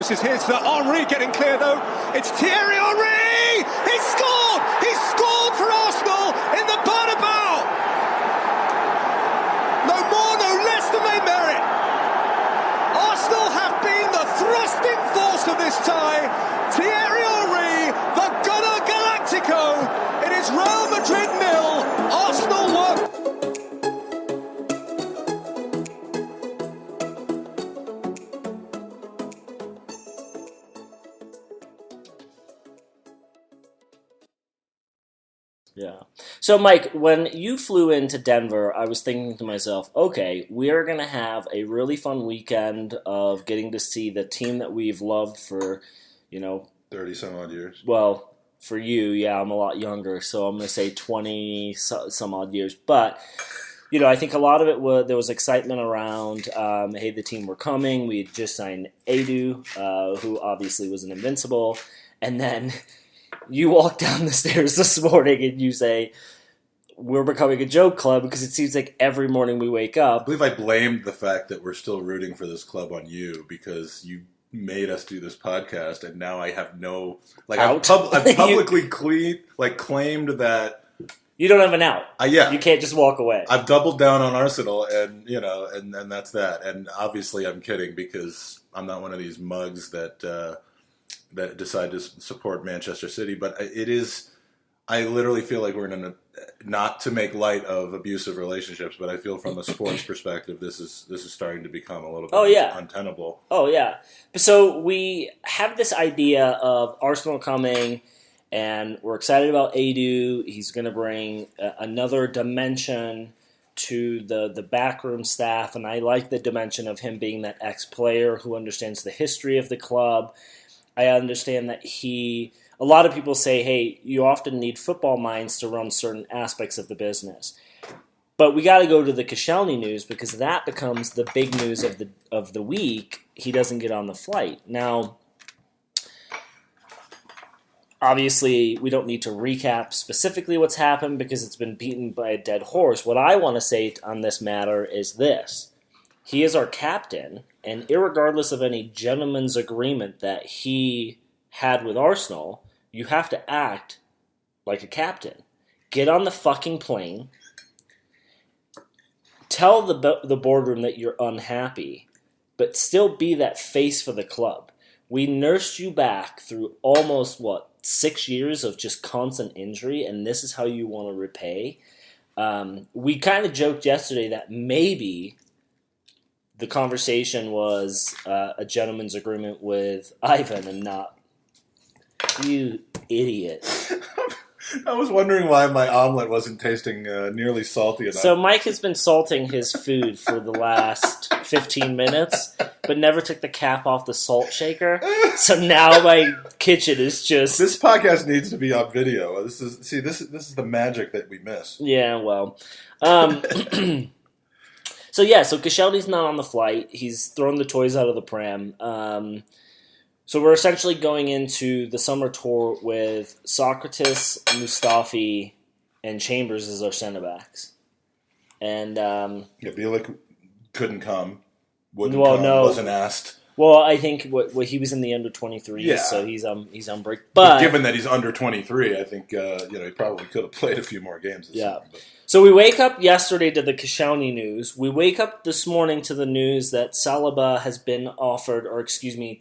Here's the Henry getting clear though. It's Thierry Henry! He scored! He scored for Arsenal in the Bernabeu! No more, no less than they merit. Arsenal have been the thrusting force of this tie. Thierry Henry, the Gunner Galactico. It is Real Madrid 0, Arsenal 1. Yeah. So, Mike, when you flew into Denver, I was thinking to myself, okay, we are going to have a really fun weekend of getting to see the team that we've loved for, 30 some odd years. Well, for you, yeah, I'm a lot younger, so I'm going to say 20 some odd years. But, I think a lot of it was, there was excitement around, hey, the team were coming. We had just signed Edu, who obviously was an invincible. And then you walk down the stairs this morning and you say, we're becoming a joke club because it seems like every morning we wake up. I believe I blamed the fact that we're still rooting for this club on you because you made us do this podcast, and now I have no... I've publicly claimed that... You don't have an out. Yeah. You can't just walk away. I've doubled down on Arsenal, and, and that's that. And obviously I'm kidding because I'm not one of these mugs that decide to support Manchester City, but it is. I literally feel like we're in a, not to make light of abusive relationships, but I feel from a sports perspective, this is starting to become a little bit untenable. Oh yeah. So we have this idea of Arsenal coming, and we're excited about Edu. He's going to bring another dimension to the backroom staff, and I like the dimension of him being that ex-player who understands the history of the club. I understand that a lot of people say, hey, you often need football minds to run certain aspects of the business. But we got to go to the Koscielny news because that becomes the big news of the week. He doesn't get on the flight. Now, obviously, we don't need to recap specifically what's happened because it's been beaten by a dead horse. What I want to say on this matter is this. He is our captain, and irregardless of any gentleman's agreement that he had with Arsenal, you have to act like a captain. Get on the fucking plane. Tell the boardroom that you're unhappy, but still be that face for the club. We nursed you back through almost, 6 years of just constant injury, and this is how you want to repay. We kind of joked yesterday that maybe the conversation was a gentleman's agreement with Ivan and not you idiot. I was wondering why my omelet wasn't tasting nearly salty enough. So Mike has been salting his food for the last 15 minutes, but never took the cap off the salt shaker. So now my kitchen is just... This podcast needs to be on video. This is the magic that we miss. Yeah, well... So Koscielny's not on the flight. He's thrown the toys out of the pram. So we're essentially going into the summer tour with Socrates, Mustafi, and Chambers as our center backs. And Bielik couldn't come. Wasn't asked. Well, I think he was in the under 23s, so he's on break. But given that he's under 23, I think he probably could have played a few more games. Season, So we wake up yesterday to the Koscielny news. We wake up this morning to the news that Saliba has been offered,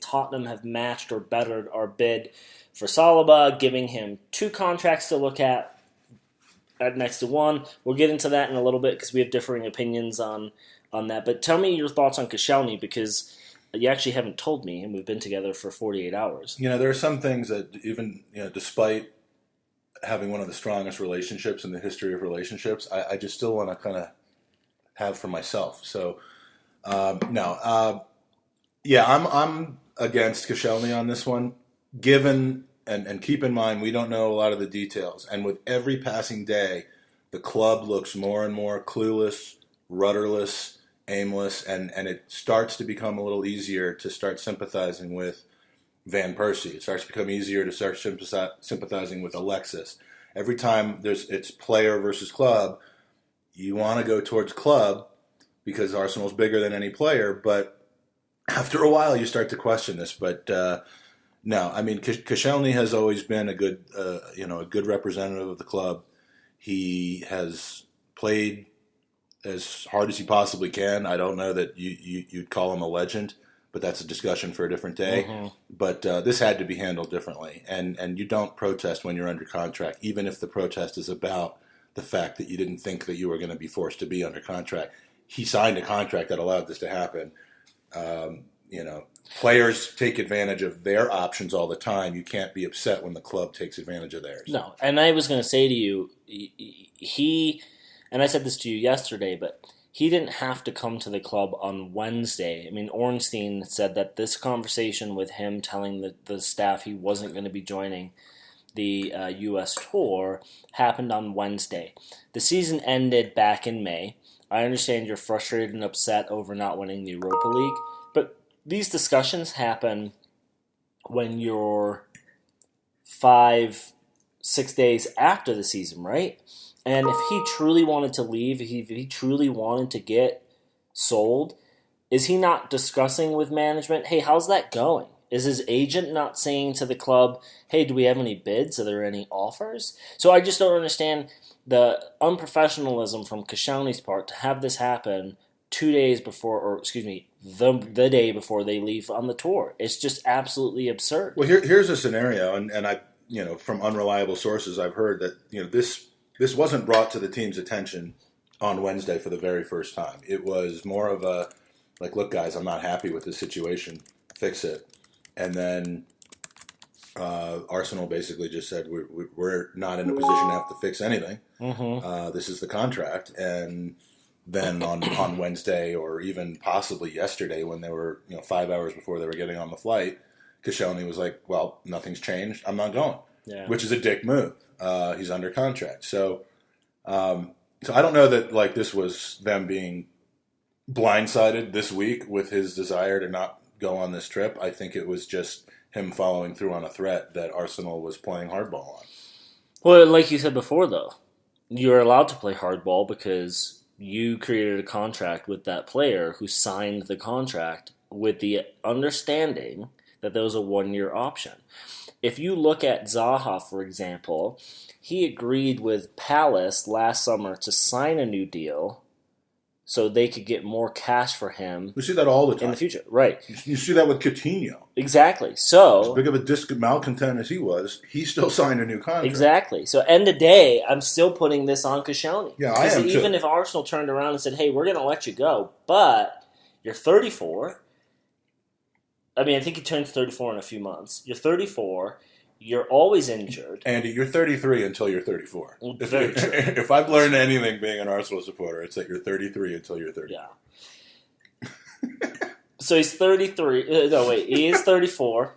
Tottenham have matched or bettered our bid for Saliba, giving him 2 contracts to look at next to one. We'll get into that in a little bit because we have differing opinions on that. But tell me your thoughts on Koscielny because you actually haven't told me, and we've been together for 48 hours. There are some things that even, despite having one of the strongest relationships in the history of relationships, I just still want to kind of have for myself. So, I'm against Koscielny on this one, given, and keep in mind, we don't know a lot of the details. And with every passing day, the club looks more and more clueless, rudderless, aimless, and it starts to become a little easier to start sympathizing with Van Persie. It starts to become easier to start sympathizing with Alexis. Every time it's player versus club, you want to go towards club because Arsenal's bigger than any player, but after a while, you start to question this. But no, I mean, Koscielny has always been a good representative of the club. He has played as hard as he possibly can. I don't know that you'd call him a legend, but that's a discussion for a different day. Mm-hmm. But this had to be handled differently. And you don't protest when you're under contract, even if the protest is about the fact that you didn't think that you were going to be forced to be under contract. He signed a contract that allowed this to happen. Players take advantage of their options all the time. You can't be upset when the club takes advantage of theirs. No, and I was going to say to you, and I said this to you yesterday, but he didn't have to come to the club on Wednesday. I mean, Ornstein said that this conversation with him telling the staff he wasn't going to be joining the U.S. tour happened on Wednesday. The season ended back in May. I understand you're frustrated and upset over not winning the Europa League, but these discussions happen when you're 5-6 days after the season, right? And if he truly wanted to leave, if he truly wanted to get sold, is he not discussing with management, hey, how's that going? Is his agent not saying to the club, hey, do we have any bids? Are there any offers? So I just don't understand the unprofessionalism from Koscielny's part to have this happen 2 days before, or excuse me, the day before they leave on the tour. It's just absolutely absurd. Well, here's a scenario, and I, from unreliable sources, I've heard that this wasn't brought to the team's attention on Wednesday for the very first time. It was more of a like, look, guys, I'm not happy with this situation. Fix it. And then Arsenal basically just said we're not in a position to have to fix anything. Mm-hmm. This is the contract, and then on Wednesday or even possibly yesterday when they were 5 hours before they were getting on the flight, Koscielny was like, well, nothing's changed. I'm not going, which is a dick move. He's under contract. So I don't know that like this was them being blindsided this week with his desire to not go on this trip. I think it was just him following through on a threat that Arsenal was playing hardball on. Well, like you said before, though, you're allowed to play hardball because you created a contract with that player who signed the contract with the understanding that there was a 1-year option. If you look at Zaha, for example, he agreed with Palace last summer to sign a new deal so they could get more cash for him. We see that all the time. In the future, right. You see that with Coutinho. Exactly. So, as big of a malcontent as he was, he still signed a new contract. Exactly. So, end of day, I'm still putting this on Koscielny. Yeah, I am even too. if Arsenal turned around and said, hey, we're going to let you go, but you're 34. I mean, I think he turns 34 in a few months. You're 34. You're always injured. Andy, you're 33 until you're 34. Very true. If I've learned anything being an Arsenal supporter, it's that you're 33 until you're 30. Yeah. So he's 33. No, wait. He is 34.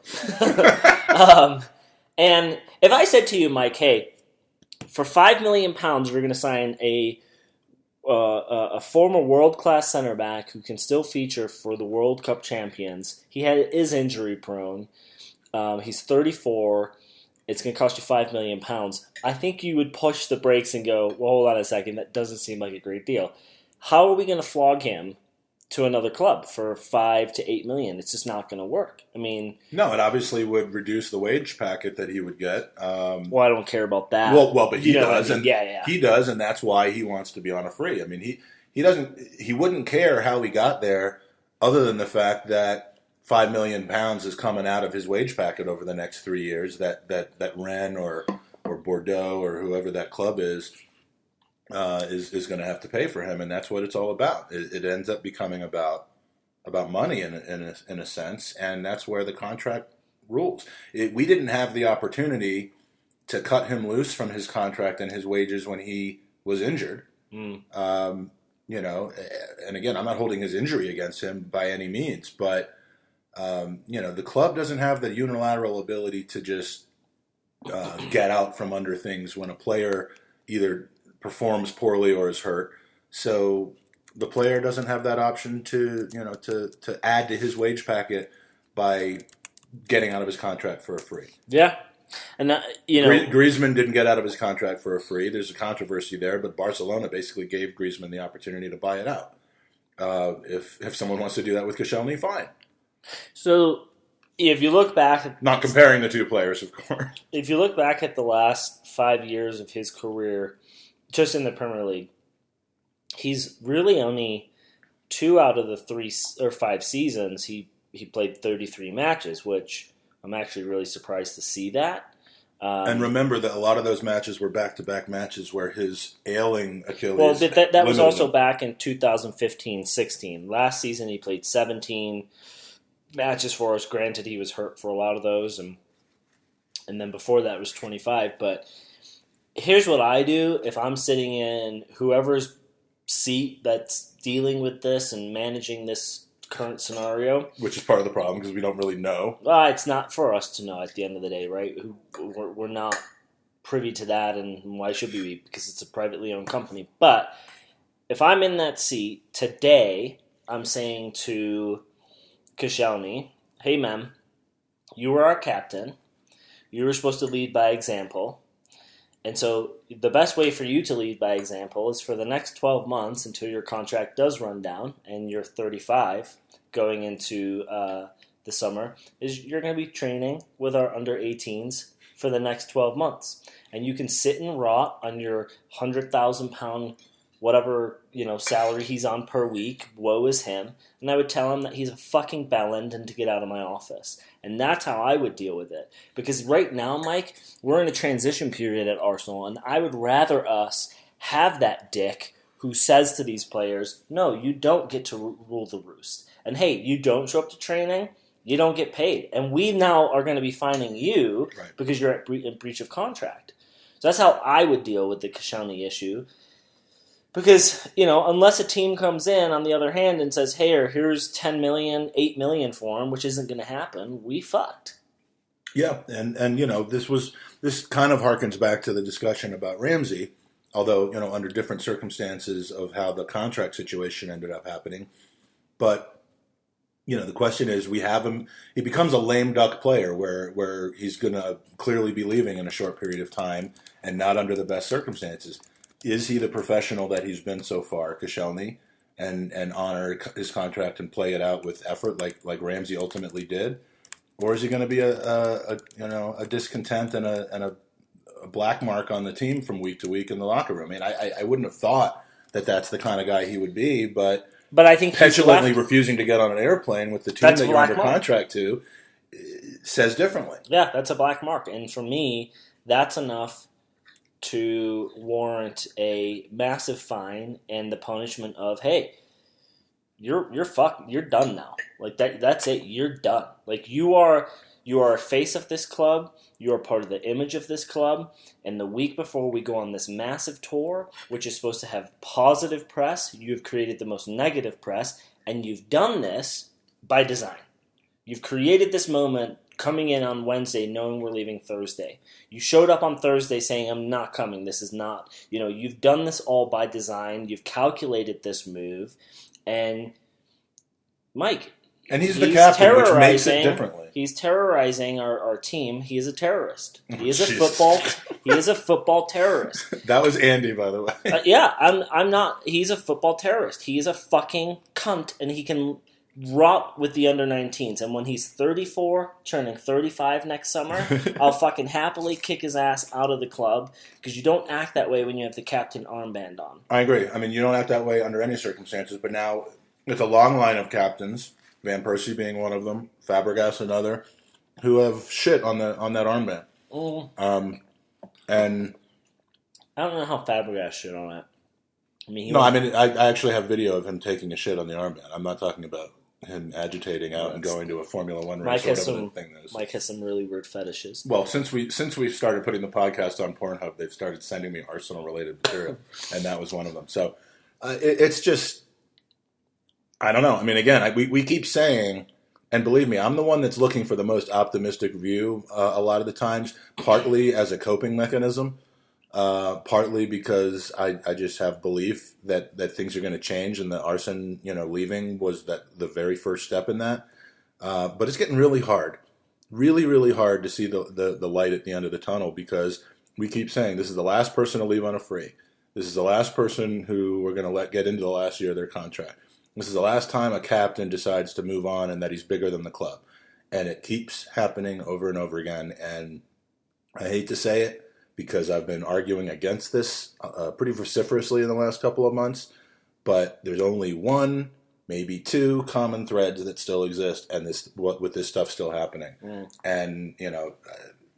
And if I said to you, Mike, hey, for £5 million, we're going to sign a former world-class center back who can still feature for the World Cup champions. He is injury-prone. He's 34. It's going to cost you £5 million. I think you would push the brakes and go, well, hold on a second. That doesn't seem like a great deal. How are we going to flog him to another club for $5 to $8 million? It's just not going to work. I mean, no, it obviously would reduce the wage packet that he would get. Well, I don't care about that. Well, but he does, I mean? and he does, and that's why he wants to be on a free. I mean, he wouldn't care how he got there, other than the fact that £5 million is coming out of his wage packet over the next 3 years. That Rennes or Bordeaux or whoever that club is going to have to pay for him, and that's what it's all about. It ends up becoming about money in a sense, and that's where the contract rules. We didn't have the opportunity to cut him loose from his contract and his wages when he was injured. And again, I'm not holding his injury against him by any means, but the club doesn't have the unilateral ability to just get out from under things when a player either performs poorly or is hurt. So the player doesn't have that option to add to his wage packet by getting out of his contract for a free. Yeah. And Griezmann didn't get out of his contract for a free. There's a controversy there, but Barcelona basically gave Griezmann the opportunity to buy it out. If someone wants to do that with Koscielny, fine. So if you look back, Not comparing the two players, of course. if you look back at the last 5 years of his career, just in the Premier League, he's really only 2 out of the 3 or 5 seasons he played 33 matches, which I'm actually really surprised to see that. And remember that a lot of those matches were back-to-back matches where his ailing Achilles. Well, that was also him. back in 2015-16. Last season he played 17 matches for us. Granted, he was hurt for a lot of those, and then before that was 25. But here's what I do if I'm sitting in whoever's seat that's dealing with this and managing this current scenario. Which is part of the problem because we don't really know. It's not for us to know at the end of the day, right? We're not privy to that, and why should we be? Because it's a privately owned company. But if I'm in that seat today, I'm saying to Koscielny, hey, man, you were our captain. You were supposed to lead by example. And so the best way for you to lead by example is for the next 12 months until your contract does run down and you're 35 going into the summer, is you're going to be training with our under-18s for the next 12 months. And you can sit and rot on your £100,000 whatever salary he's on per week. Woe is him. And I would tell him that he's a fucking bellend and to get out of my office. And that's how I would deal with it. Because right now, Mike, we're in a transition period at Arsenal, and I would rather us have that dick who says to these players, no, you don't get to rule the roost. And hey, you don't show up to training, you don't get paid. And we now are going to be fining you because you're in breach of contract. So that's how I would deal with the Koscielny issue. Because, unless a team comes in, on the other hand, and says, hey, here's $10 million, $8 million for him, which isn't going to happen, we fucked. Yeah, and this kind of harkens back to the discussion about Ramsey, although, under different circumstances of how the contract situation ended up happening. But, the question is, we have him, he becomes a lame duck player where he's going to clearly be leaving in a short period of time and not under the best circumstances. Is he the professional that he's been so far, Koscielny, and honor his contract and play it out with effort like Ramsey ultimately did, or is he going to be a discontent and a black mark on the team from week to week in the locker room? I mean, I wouldn't have thought that that's the kind of guy he would be, but I think petulantly refusing to get on an airplane with the team that you're under contract to says differently. Yeah, that's a black mark, and for me, that's enough to warrant a massive fine and the punishment of, hey, you're fucked, you're done now. Like that's it, you're done. Like you are a face of this club, you are part of the image of this club, and the week before we go on this massive tour, which is supposed to have positive press, you have created the most negative press, and you've done this by design. You've created this moment coming in on Wednesday knowing we're leaving Thursday. You showed up on Thursday saying, I'm not coming. This is not, you've done this all by design. You've calculated this move. And Mike, and he's the captain, which makes it differently. He's terrorizing our team. He is a terrorist. He is a football terrorist. That was Andy, by the way. Yeah, I'm not. He's a football terrorist. He is a fucking cunt, and he can rot with the under-19s, and when he's 34, turning 35 next summer, I'll fucking happily kick his ass out of the club, because you don't act that way when you have the captain armband on. I agree. I mean, you don't act that way under any circumstances, but now it's a long line of captains, Van Persie being one of them, Fabregas another, who have shit on that armband. And I don't know how Fabregas shit on it. I actually have video of him taking a shit on the armband. I'm not talking about him agitating out and going to a Formula One race or whatever the thing is. Mike has some really weird fetishes. Well, since we started putting the podcast on Pornhub, they've started sending me Arsenal-related material, and that was one of them. So it's just, I don't know. I mean, again, we keep saying, and believe me, I'm the one that's looking for the most optimistic view a lot of the times, partly as a coping mechanism. Partly because I just have belief that things are going to change, and that Arsene, leaving was the very first step in that. But it's getting really hard, really, really hard to see the light at the end of the tunnel, because we keep saying this is the last person to leave on a free. This is the last person who we're going to let get into the last year of their contract. This is the last time a captain decides to move on and that he's bigger than the club. And it keeps happening over and over again. And I hate to say it because I've been arguing against this pretty vociferously in the last couple of months. But there's only one, maybe two common threads that still exist, and with this stuff still happening. And,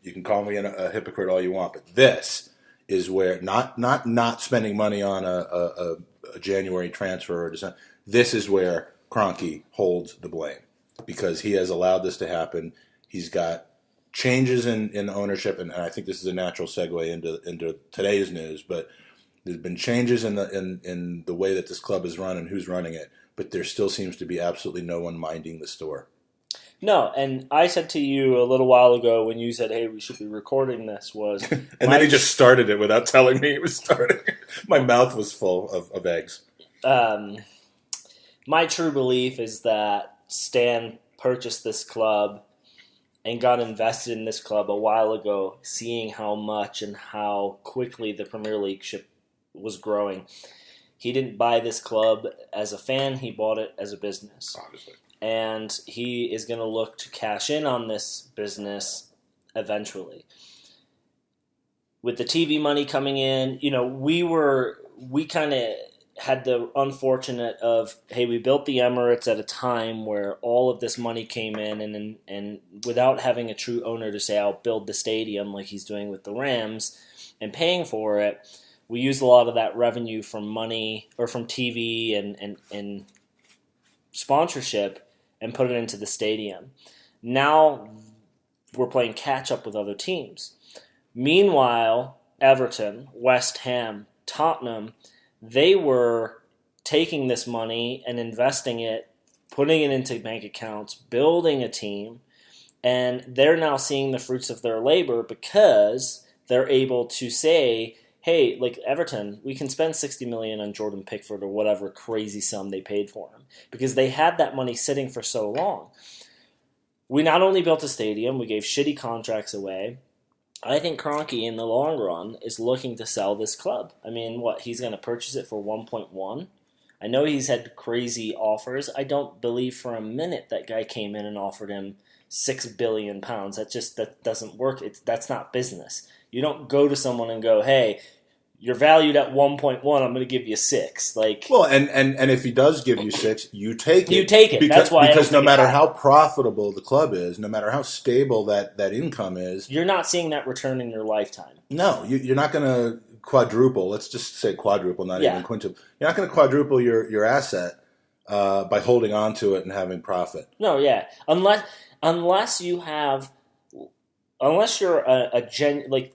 you can call me a hypocrite all you want, but this is where not spending money on a January transfer or December. This is where Kroenke holds the blame because he has allowed this to happen. He's got changes in ownership, and I think this is a natural segue into today's news. But there's been changes in the way that this club is run and who's running it. But there still seems to be absolutely no one minding the store. No, and I said to you a little while ago when you said, hey, we should be recording this was... and then he just started it without telling me he was starting. My mouth was full of eggs. My true belief is that Stan purchased this club and got invested in this club a while ago, seeing how much and how quickly the Premier League ship was growing. He didn't buy this club as a fan, he bought it as a business. Obviously. And he is going to look to cash in on this business eventually. With the TV money coming in, we kind of had the unfortunate of, hey, we built the Emirates at a time where all of this money came in, and without having a true owner to say, I'll build the stadium like he's doing with the Rams and paying for it, we used a lot of that revenue from money or from TV and sponsorship and put it into the stadium. Now we're playing catch-up with other teams. Meanwhile, Everton, West Ham, Tottenham, they were taking this money and investing it, putting it into bank accounts, building a team, and they're now seeing the fruits of their labor because they're able to say, hey, like Everton, we can spend $60 million on Jordan Pickford or whatever crazy sum they paid for him because they had that money sitting for so long. We not only built a stadium, we gave shitty contracts away. I think Kroenke, in the long run, is looking to sell this club. I mean, he's going to purchase it for 1.1? I know he's had crazy offers. I don't believe for a minute that guy came in and offered him £6 billion. That doesn't work. That's not business. You don't go to someone and go, hey, you're valued at 1.1, I'm going to give you 6. And if he does give you 6, you take it. You take it. That's why because no matter how profitable the club is, no matter how stable that income is, you're not seeing that return in your lifetime. No, you're not going to quadruple. Let's just say quadruple, not even quintuple. You're not going to quadruple your asset by holding on to it and having profit. No, yeah, unless you have. Unless you're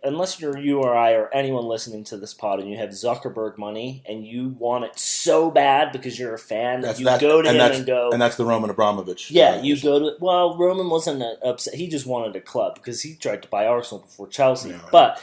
unless you're you or I or anyone listening to this pod and you have Zuckerberg money and you want it so bad because you're a fan that you go to him and go... And that's the Roman Abramovich. Yeah, you go to... Well, Roman wasn't upset. He just wanted a club because he tried to buy Arsenal before Chelsea. Yeah, right. But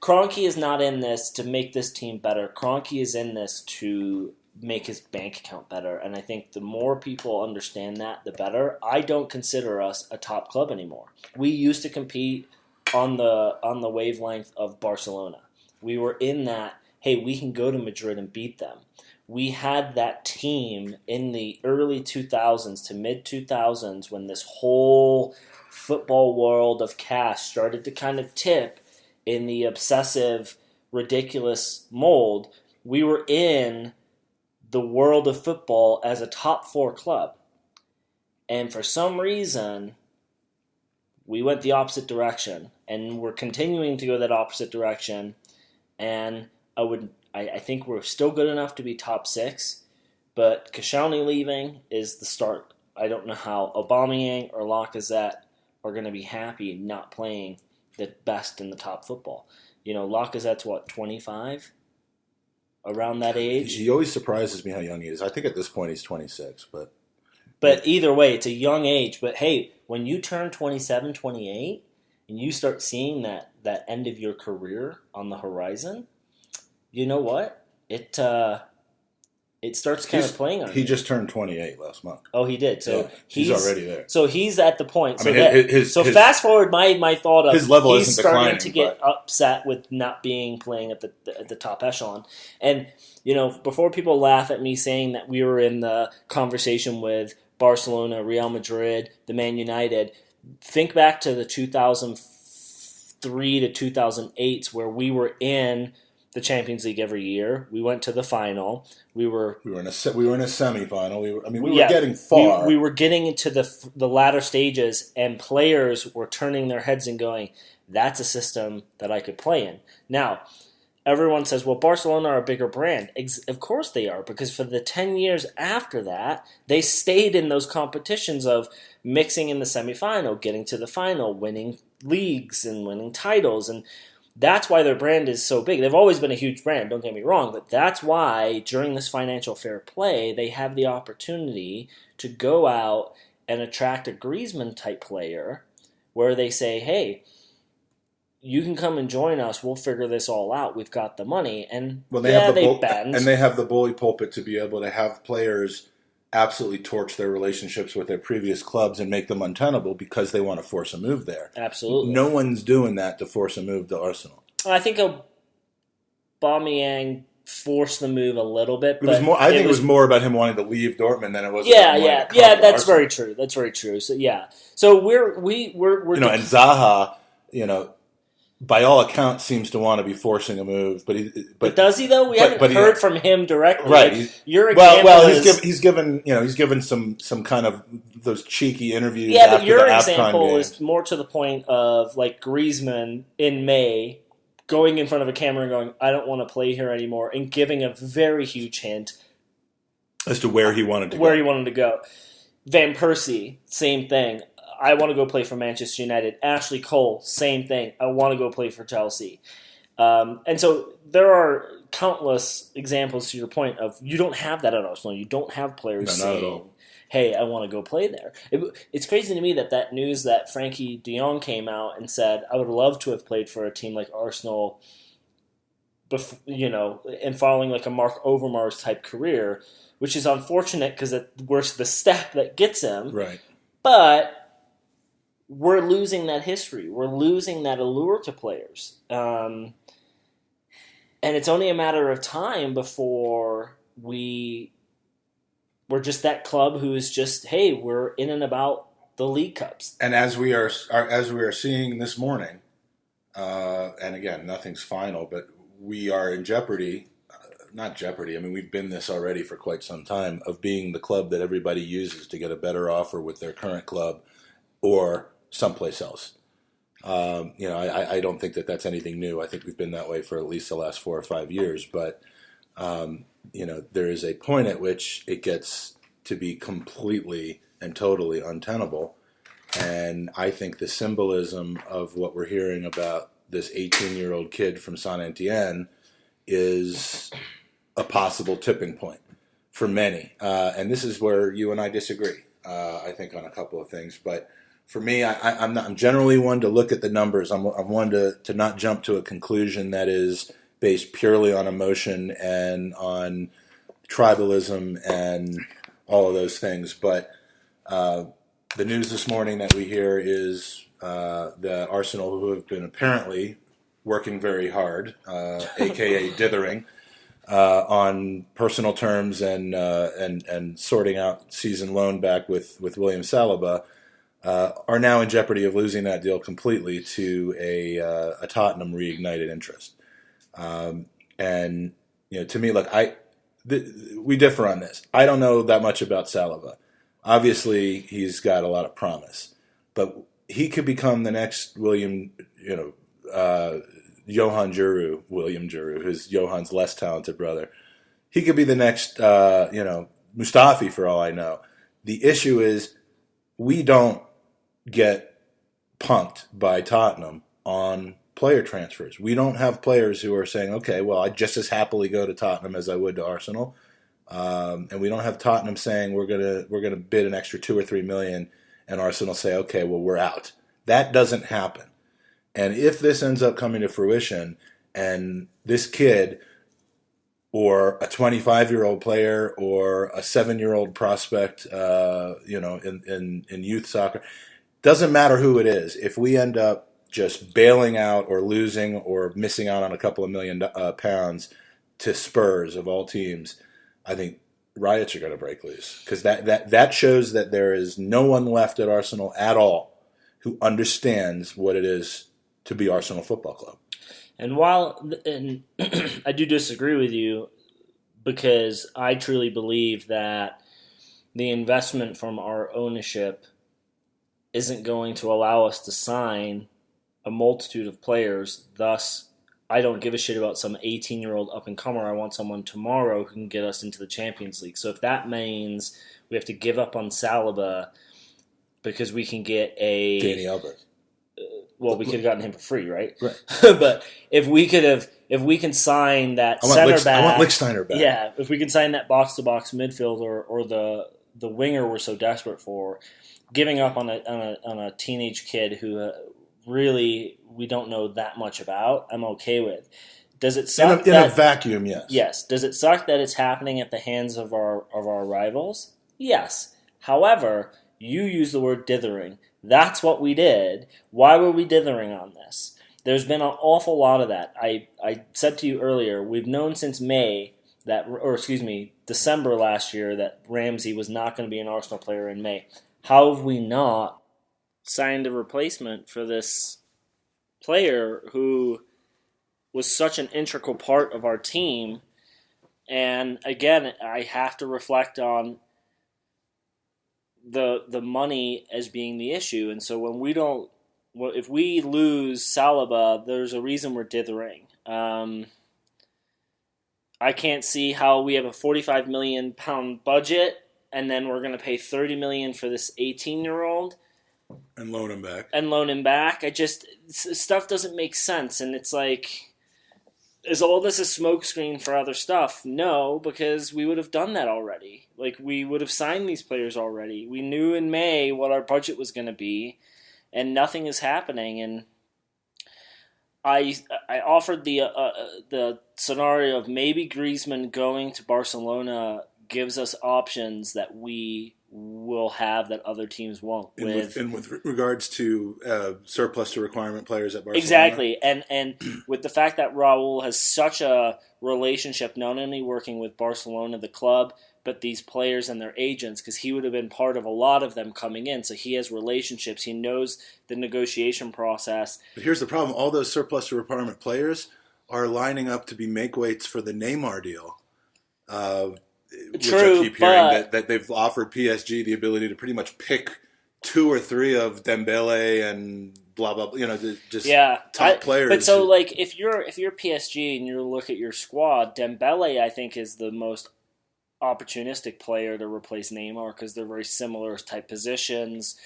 Kroenke is not in this to make this team better. Kroenke is in this to make his bank account better. And I think the more people understand that, the better. I don't consider us a top club anymore. We used to compete on the wavelength of Barcelona. We were in that, hey, we can go to Madrid and beat them. We had that team in the early 2000s to mid-2000s when this whole football world of cash started to kind of tip in the obsessive, ridiculous mold. We were in the world of football as a top 4 club. And for some reason, we went the opposite direction. And we're continuing to go that opposite direction. And I think we're still good enough to be top 6. But Koscielny leaving is the start. I don't know how Aubameyang or Lacazette are going to be happy not playing the best in the top football. Lacazette's 25? Around that age. He always surprises me how young he is. I think at this point he's 26. But either way, it's a young age. But hey, when you turn 27, 28, and you start seeing that end of your career on the horizon, you know what? it starts kind of playing on He you. just turned 28 last month. Oh, he did. So yeah, he's already there. So he's at the point. So, his fast forward my thought of his level he's isn't starting declining, to get upset with not playing at the top echelon. And before people laugh at me saying that we were in the conversation with Barcelona, Real Madrid, the Man United, think back to the 2003 to 2008 where we were in the Champions League every year. We went to the final. We were in a semifinal. We were getting far. We were getting into the latter stages, and players were turning their heads and going, "That's a system that I could play in." Now, everyone says, "Well, Barcelona are a bigger brand." Of course they are, because for the 10 years after that, they stayed in those competitions of mixing in the semifinal, getting to the final, winning leagues and winning titles, and that's why their brand is so big. They've always been a huge brand, don't get me wrong, but that's why during this financial fair play, they have the opportunity to go out and attract a Griezmann-type player where they say, hey, you can come and join us. We'll figure this all out. We've got the money. And they bend. And they have the bully pulpit to be able to have players absolutely torch their relationships with their previous clubs and make them untenable because they want to force a move there. Absolutely. No one's doing that to force a move to Arsenal. I think Aubameyang forced the move a little bit. But I think it was more about him wanting to leave Dortmund than it was. Yeah. That's very true. That's very true. So so we're and Zaha, by all accounts, seems to want to be forcing a move, but does he though? We haven't heard from him directly. Right. Your example is he's given some kind of those cheeky interviews. Yeah, after but your the example AFCON is more to the point of like Griezmann in May going in front of a camera and going, "I don't want to play here anymore," and giving a very huge hint as to where he wanted to go. Van Persie, same thing. I want to go play for Manchester United. Ashley Cole, same thing. I want to go play for Chelsea. And so there are countless examples to your point of you don't have that at Arsenal. You don't have players saying, hey, I want to go play there. It's crazy to me that news that Frankie de Jong came out and said, I would love to have played for a team like Arsenal, and following like a Mark Overmars type career, which is unfortunate because we're the step that gets him. Right. But we're losing that history. We're losing that allure to players. And it's only a matter of time before we're just that club who is just, hey, we're in and about the League Cups. And as we are seeing this morning, and again, nothing's final, but we are in jeopardy. Not jeopardy. I mean, we've been this already for quite some time of being the club that everybody uses to get a better offer with their current club or someplace else. I don't think that that's anything new. I think we've been that way for at least the last 4 or 5 years. But, there is a point at which it gets to be completely and totally untenable. And I think the symbolism of what we're hearing about this 18-year-old kid from Saint Etienne is a possible tipping point for many. And this is where you and I disagree, I think, on a couple of things. But for me, I'm generally one to look at the numbers. I'm one to not jump to a conclusion that is based purely on emotion and on tribalism and all of those things. But the news this morning that we hear is the Arsenal, who have been apparently working very hard, a.k.a. dithering, on personal terms and sorting out season loan back with William Saliba, are now in jeopardy of losing that deal completely to a Tottenham reignited interest. And to me, look, we differ on this. I don't know that much about Saliba. Obviously, he's got a lot of promise, but he could become the next Johan Giroud, William Giroud, who's Johan's less talented brother. He could be the next, Mustafi for all I know. The issue is we don't get punked by Tottenham on player transfers. We don't have players who are saying, okay, well, I'd just as happily go to Tottenham as I would to Arsenal. And we don't have Tottenham saying we're gonna bid an extra 2 or 3 million, and Arsenal say, okay, well, we're out. That doesn't happen. And if this ends up coming to fruition, and this kid or a 25-year-old player or a 7-year-old prospect, in youth soccer. Doesn't matter who it is. If we end up just bailing out or losing or missing out on a couple of million pounds to Spurs of all teams, I think riots are going to break loose, because that shows that there is no one left at Arsenal at all who understands what it is to be Arsenal Football Club. And I do disagree with you, because I truly believe that the investment from our ownership isn't going to allow us to sign a multitude of players. Thus, I don't give a shit about some 18-year-old up-and-comer. I want someone tomorrow who can get us into the Champions League. So if that means we have to give up on Saliba because we can get a... Danny Alvarez. Well, we could have gotten him for free, right? Right. But if we can sign that center back... I want Lichtsteiner back. Yeah, if we can sign that box-to-box midfielder or the winger we're so desperate for, giving up on a teenage kid who... really, we don't know that much about, I'm okay with. Does it suck in a vacuum? Yes. Yes. Does it suck that it's happening at the hands of our rivals? Yes. However, you use the word dithering. That's what we did. Why were we dithering on this? There's been an awful lot of that. I said to you earlier, we've known since December last year that Ramsey was not going to be an Arsenal player in May. How have we not signed a replacement for this player who was such an integral part of our team? And again, I have to reflect on the money as being the issue. And so if we lose Saliba, there's a reason we're dithering. I can't see how we have a £45 million budget and then we're going to pay $30 million for this 18-year-old. And loan him back. Stuff doesn't make sense. And it's like, is all this a smokescreen for other stuff? No, because we would have done that already. Like, we would have signed these players already. We knew in May what our budget was going to be, and nothing is happening. And I offered the scenario of maybe Griezmann going to Barcelona gives us options that we will have that other teams won't. With regards to surplus to requirement players at Barcelona. Exactly. And with the fact that Raul has such a relationship, not only working with Barcelona, the club, but these players and their agents, because he would have been part of a lot of them coming in. So he has relationships. He knows the negotiation process. But here's the problem. All those surplus to requirement players are lining up to be make-weights for the Neymar deal. Which I keep hearing that they've offered PSG the ability to pretty much pick 2 or 3 of Dembele and blah blah blah, top players. But so like if you're PSG and you look at your squad, Dembele I think is the most opportunistic player to replace Neymar because they're very similar type positions.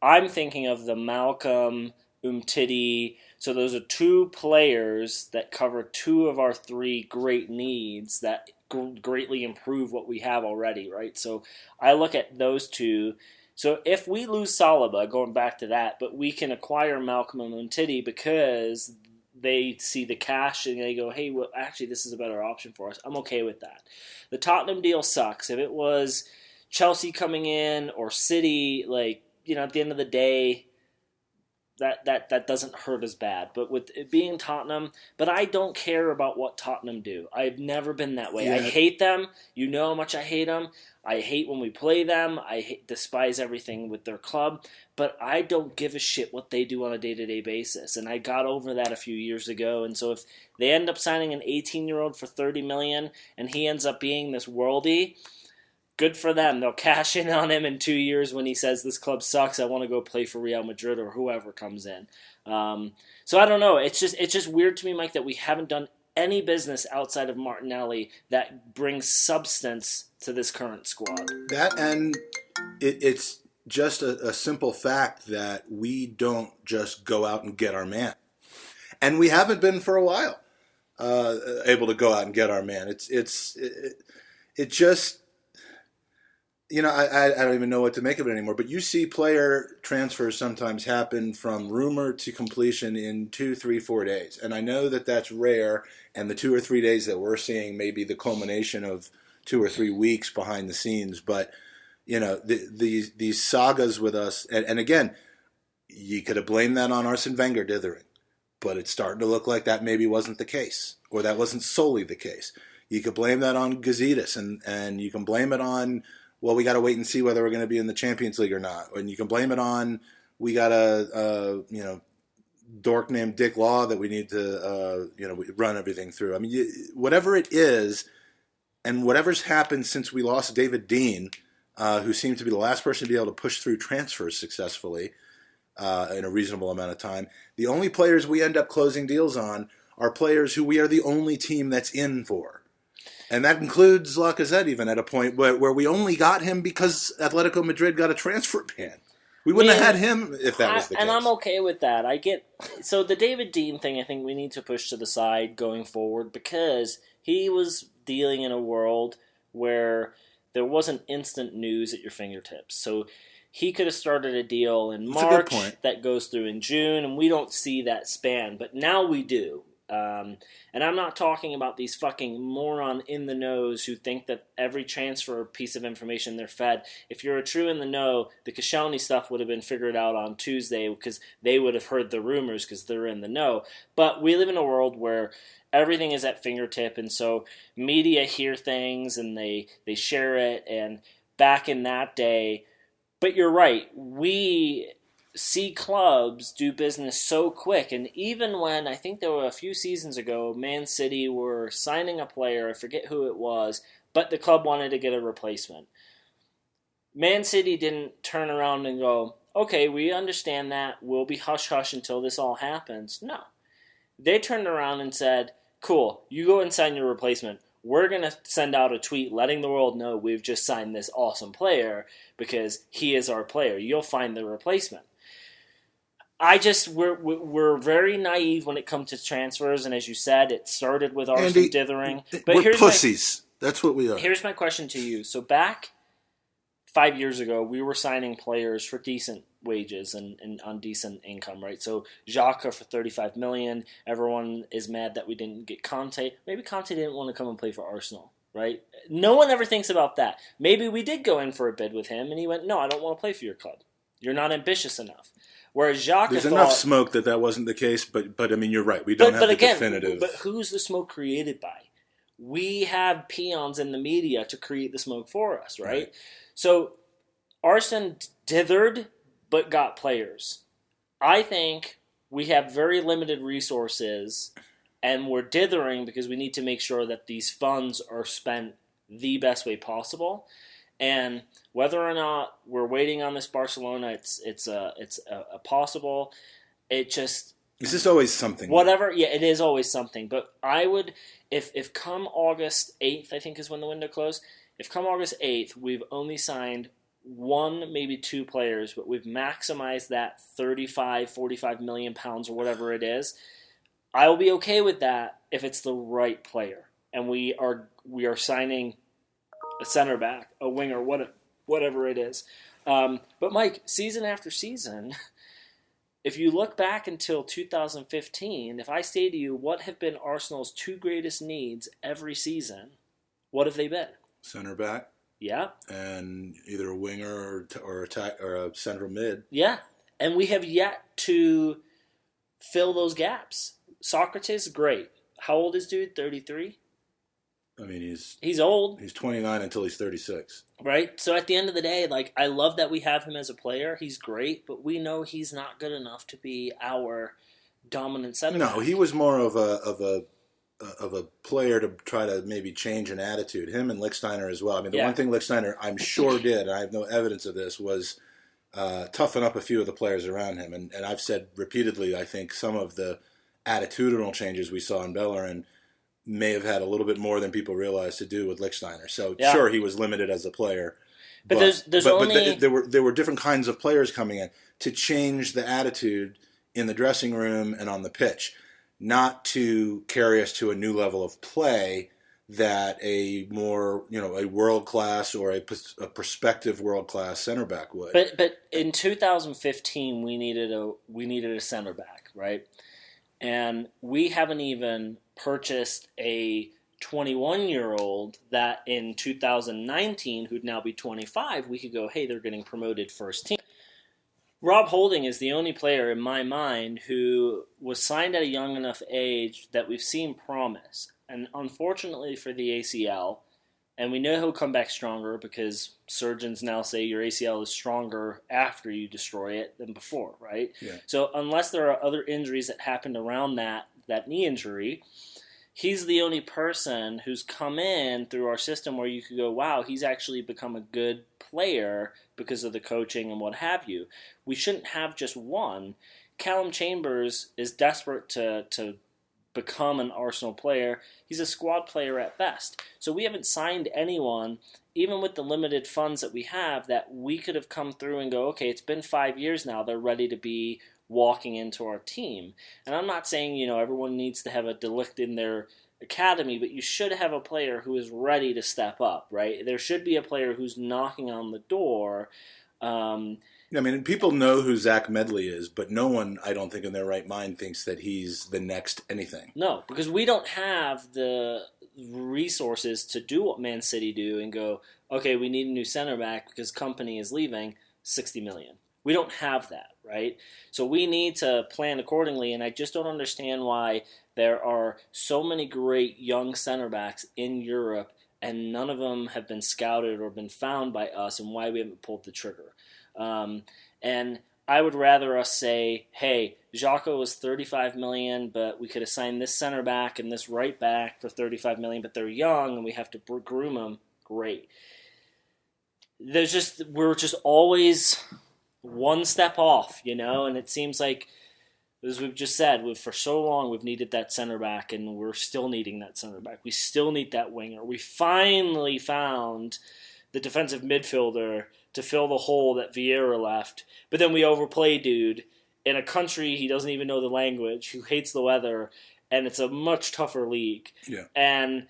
I'm thinking of the Malcolm, Umtiti. So those are 2 players that cover 2 of our 3 great needs that greatly improve what we have already, right? So I look at those 2. So if we lose Saliba, going back to that, but we can acquire Malcolm and Umtiti because they see the cash and they go, hey, well, actually, this is a better option for us. I'm okay with that. The Tottenham deal sucks. If it was Chelsea coming in or City, at the end of the day, that doesn't hurt as bad. But with it being Tottenham, but I don't care about what Tottenham do. I've never been that way. Yeah. I hate them. You know how much I hate them. I hate when we play them. I despise everything with their club. But I don't give a shit what they do on a day-to-day basis. And I got over that a few years ago. And so if they end up signing an 18-year-old for $30 million and he ends up being this worldie, good for them. They'll cash in on him in 2 years when he says this club sucks. I want to go play for Real Madrid or whoever comes in. So I don't know. It's just weird to me, Mike, that we haven't done any business outside of Martinelli that brings substance to this current squad. That and it's just a simple fact that we don't just go out and get our man, and we haven't been for a while able to go out and get our man. It just. I don't even know what to make of it anymore. But you see player transfers sometimes happen from rumor to completion in 2, 3, 4 days. And I know that that's rare, and the 2 or 3 days that we're seeing may be the culmination of 2 or 3 weeks behind the scenes. But, these sagas with us, and again, you could have blamed that on Arsene Wenger dithering. But it's starting to look like that maybe wasn't the case, or that wasn't solely the case. You could blame that on Gazidis, and you can blame it on, well, we got to wait and see whether we're going to be in the Champions League or not. And you can blame it on, we got a dork named Dick Law that we need to run everything through. I mean, whatever it is, and whatever's happened since we lost David Dean, who seemed to be the last person to be able to push through transfers successfully in a reasonable amount of time, the only players we end up closing deals on are players who we are the only team that's in for. And that includes Lacazette even at a point where we only got him because Atletico Madrid got a transfer ban. We wouldn't have had him if that was the case. And I'm okay with that. So the David Dean thing, I think we need to push to the side going forward, because he was dealing in a world where there wasn't instant news at your fingertips. So he could have started a deal in March that goes through in June, and we don't see that span. But now we do. And I'm not talking about these fucking moron in the knows who think that every transfer piece of information they're fed. If you're a true in the know, the Koscielny stuff would have been figured out on Tuesday because they would have heard the rumors because they're in the know. But we live in a world where everything is at fingertip, and so media hear things and they share it. And back in that day, but you're right, we see clubs do business so quick. And even when, I think there were a few seasons ago, Man City were signing a player, I forget who it was, but the club wanted to get a replacement. Man City didn't turn around and go, okay, we understand that, we'll be hush-hush until this all happens. No. They turned around and said, cool, you go and sign your replacement. We're going to send out a tweet letting the world know we've just signed this awesome player because he is our player. You'll find the replacement. We're very naive when it comes to transfers, and as you said, it started with Arsene dithering. But we're pussies. That's what we are. Here's my question to you. So back 5 years ago, we were signing players for decent wages and on decent income, right? So Xhaka for $35 million. Everyone is mad that we didn't get Conte. Maybe Conte didn't want to come and play for Arsenal, right? No one ever thinks about that. Maybe we did go in for a bid with him, and he went, no, I don't want to play for your club. You're not ambitious enough. Whereas Xhaka There's enough smoke that wasn't the case, but I mean, you're right. We don't have the definitive. But who's the smoke created by? We have peons in the media to create the smoke for us, right? So Arsene dithered, but got players. I think we have very limited resources, and we're dithering because we need to make sure that these funds are spent the best way possible. And whether or not we're waiting on this Barcelona, it's a possible. It's just always something. Whatever, yeah, it is always something. But I would, if come August 8th, I think is when the window closed. If come August 8th, we've only signed one, maybe two players, but we've maximized that 35, 45 million pounds or whatever it is. I will be okay with that if it's the right player, and we are signing a center back, a winger, whatever it is. But Mike, season after season, if you look back until 2015, if I say to you, what have been Arsenal's two greatest needs every season, what have they been? Center back. Yeah. And either a winger or a central mid. Yeah. And we have yet to fill those gaps. Socrates, great. How old is dude? 33? I mean, he's old. He's 29 until he's 36. Right? So at the end of the day, I love that we have him as a player. He's great, but we know he's not good enough to be our dominant center back. No, he was more of a player to try to maybe change an attitude. Him and Lichtsteiner as well. I mean, the one thing Lichtsteiner, I'm sure did, and I have no evidence of this, was toughen up a few of the players around him. And I've said repeatedly, I think some of the attitudinal changes we saw in Bellerin may have had a little bit more than people realize to do with Lichtsteiner. So sure, he was limited as a player, but there were different kinds of players coming in to change the attitude in the dressing room and on the pitch, not to carry us to a new level of play that a more, a world class or a prospective world class center back would. But in 2015 we needed a center back, right? And we haven't even purchased a 21-year-old that in 2019, who'd now be 25, we could go, hey, they're getting promoted first team. Rob Holding is the only player in my mind who was signed at a young enough age that we've seen promise. And unfortunately for the ACL, and we know he'll come back stronger because surgeons now say your ACL is stronger after you destroy it than before, right? Yeah. So unless there are other injuries that happened around that knee injury, he's the only person who's come in through our system where you could go, wow, he's actually become a good player because of the coaching and what have you. We shouldn't have just one. Callum Chambers is desperate to become an Arsenal player. He's a squad player at best. So we haven't signed anyone, even with the limited funds that we have, that we could have come through and go, okay, it's been 5 years now. They're ready to be walking into our team. And I'm not saying, everyone needs to have a De Ligt in their academy, but you should have a player who is ready to step up, right? There should be a player who's knocking on the door. People know who Zach Medley is, but no one, I don't think, in their right mind thinks that he's the next anything. No, because we don't have the resources to do what Man City do and go, okay, we need a new center back because Company is leaving, $60 million. We don't have that, right? So we need to plan accordingly, and I just don't understand why there are so many great young center backs in Europe and none of them have been scouted or been found by us, and why we haven't pulled the trigger. And I would rather us say, hey, Xhaka was $35 million, but we could have signed this center back and this right back for $35 million, but they're young and we have to groom them. Great. We're just always one step off, and it seems like, as we've just said, for so long we've needed that center back, and we're still needing that center back. We still need that winger. We finally found the defensive midfielder to fill the hole that Vieira left, but then we overplay dude in a country he doesn't even know the language, who hates the weather, and it's a much tougher league. Yeah. And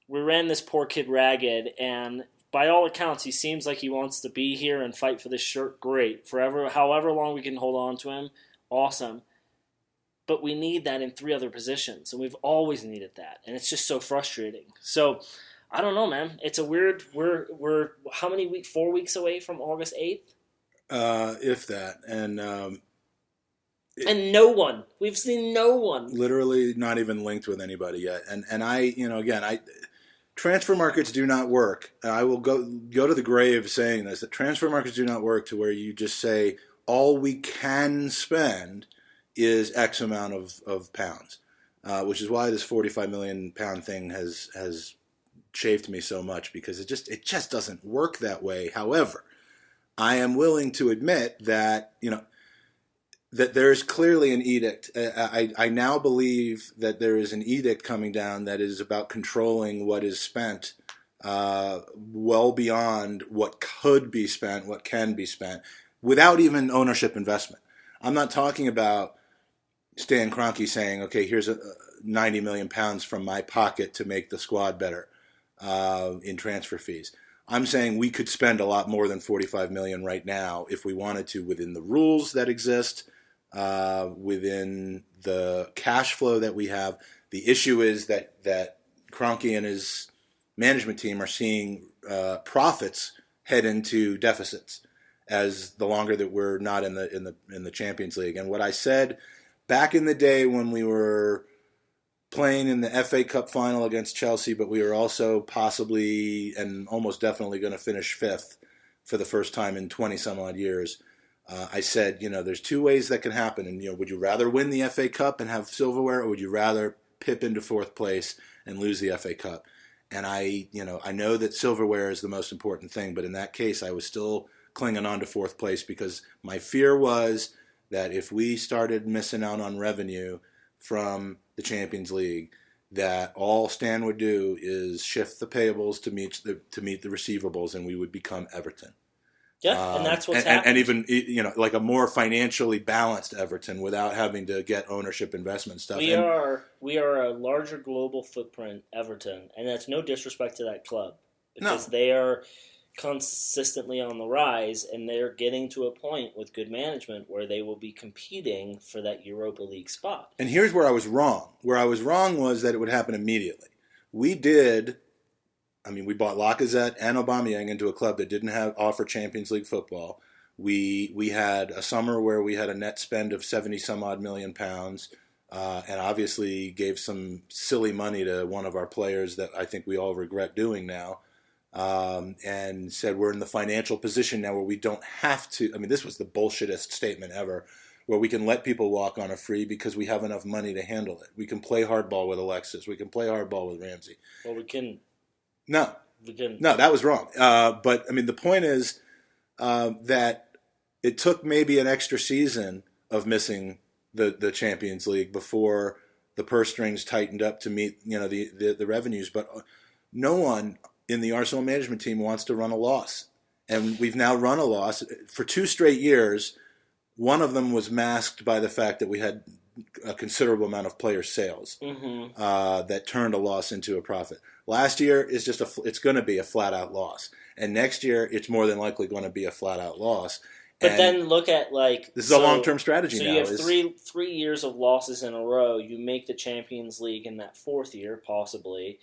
we ran this poor kid ragged, and by all accounts, he seems like he wants to be here and fight for this shirt. Great. However long we can hold on to him, awesome. But we need that in 3 other positions, and we've always needed that, and it's just so frustrating. So, I don't know, man. It's a weird. We're how many weeks? 4 weeks away from August 8th. If that, and no one. We've seen no one. Literally, not even linked with anybody yet. And I, transfer markets do not work. I will go to the grave saying this: that transfer markets do not work to where you just say all we can spend is X amount of pounds, which is why this £45 million thing has chafed me so much, because it just doesn't work that way. However, I am willing to admit that that there is clearly an edict. I now believe that there is an edict coming down that is about controlling what is spent, well beyond what could be spent, what can be spent, without even ownership investment. I'm not talking about Stan Kroenke saying, okay, here's a £90 million from my pocket to make the squad better in transfer fees. I'm saying we could spend a lot more than $45 million right now if we wanted to, within the rules that exist, within the cash flow that we have. The issue is that Kroenke and his management team are seeing profits head into deficits as the longer that we're not in the Champions League. And what I said back in the day when we were playing in the FA Cup final against Chelsea, but we were also possibly and almost definitely going to finish 5th for the first time in 20-some-odd years. I said, there's 2 ways that can happen. And, would you rather win the FA Cup and have silverware, or would you rather pip into 4th place and lose the FA Cup? And I know that silverware is the most important thing, but in that case, I was still clinging on to 4th place, because my fear was that if we started missing out on revenue from the Champions League, that all Stan would do is shift the payables to meet the receivables, and we would become Everton. Yeah, and that's what's happened. And even, like a more financially balanced Everton without having to get ownership investment stuff. We are a larger global footprint Everton, and that's no disrespect to that club because they are consistently on the rise, and they're getting to a point with good management where they will be competing for that Europa League spot. And here's where I was wrong. Where I was wrong was that it would happen immediately. We bought Lacazette and Aubameyang into a club that didn't offer Champions League football. We had a summer where we had a net spend of 70 some odd million pounds, and obviously gave some silly money to one of our players that I think we all regret doing now, and said we're in the financial position now where we don't have to. I mean, this was the bullshittest statement ever, where we can let people walk on a free because we have enough money to handle it. We can play hardball with Alexis. We can play hardball with Ramsey. Well, we can. No, that was wrong. But I mean, the point is that it took maybe an extra season of missing the Champions League before the purse strings tightened up to meet the revenues. But no one in the Arsenal management team wants to run a loss, and we've now run a loss for 2 straight years. One of them was masked by the fact that we had a considerable amount of player sales that turned a loss into a profit. Last year is it's going to be a flat out loss, and next year it's more than likely going to be a flat out loss. But then look at this is a long term strategy. So now. You have three years of losses in a row. You make the Champions League in that 4th year, possibly.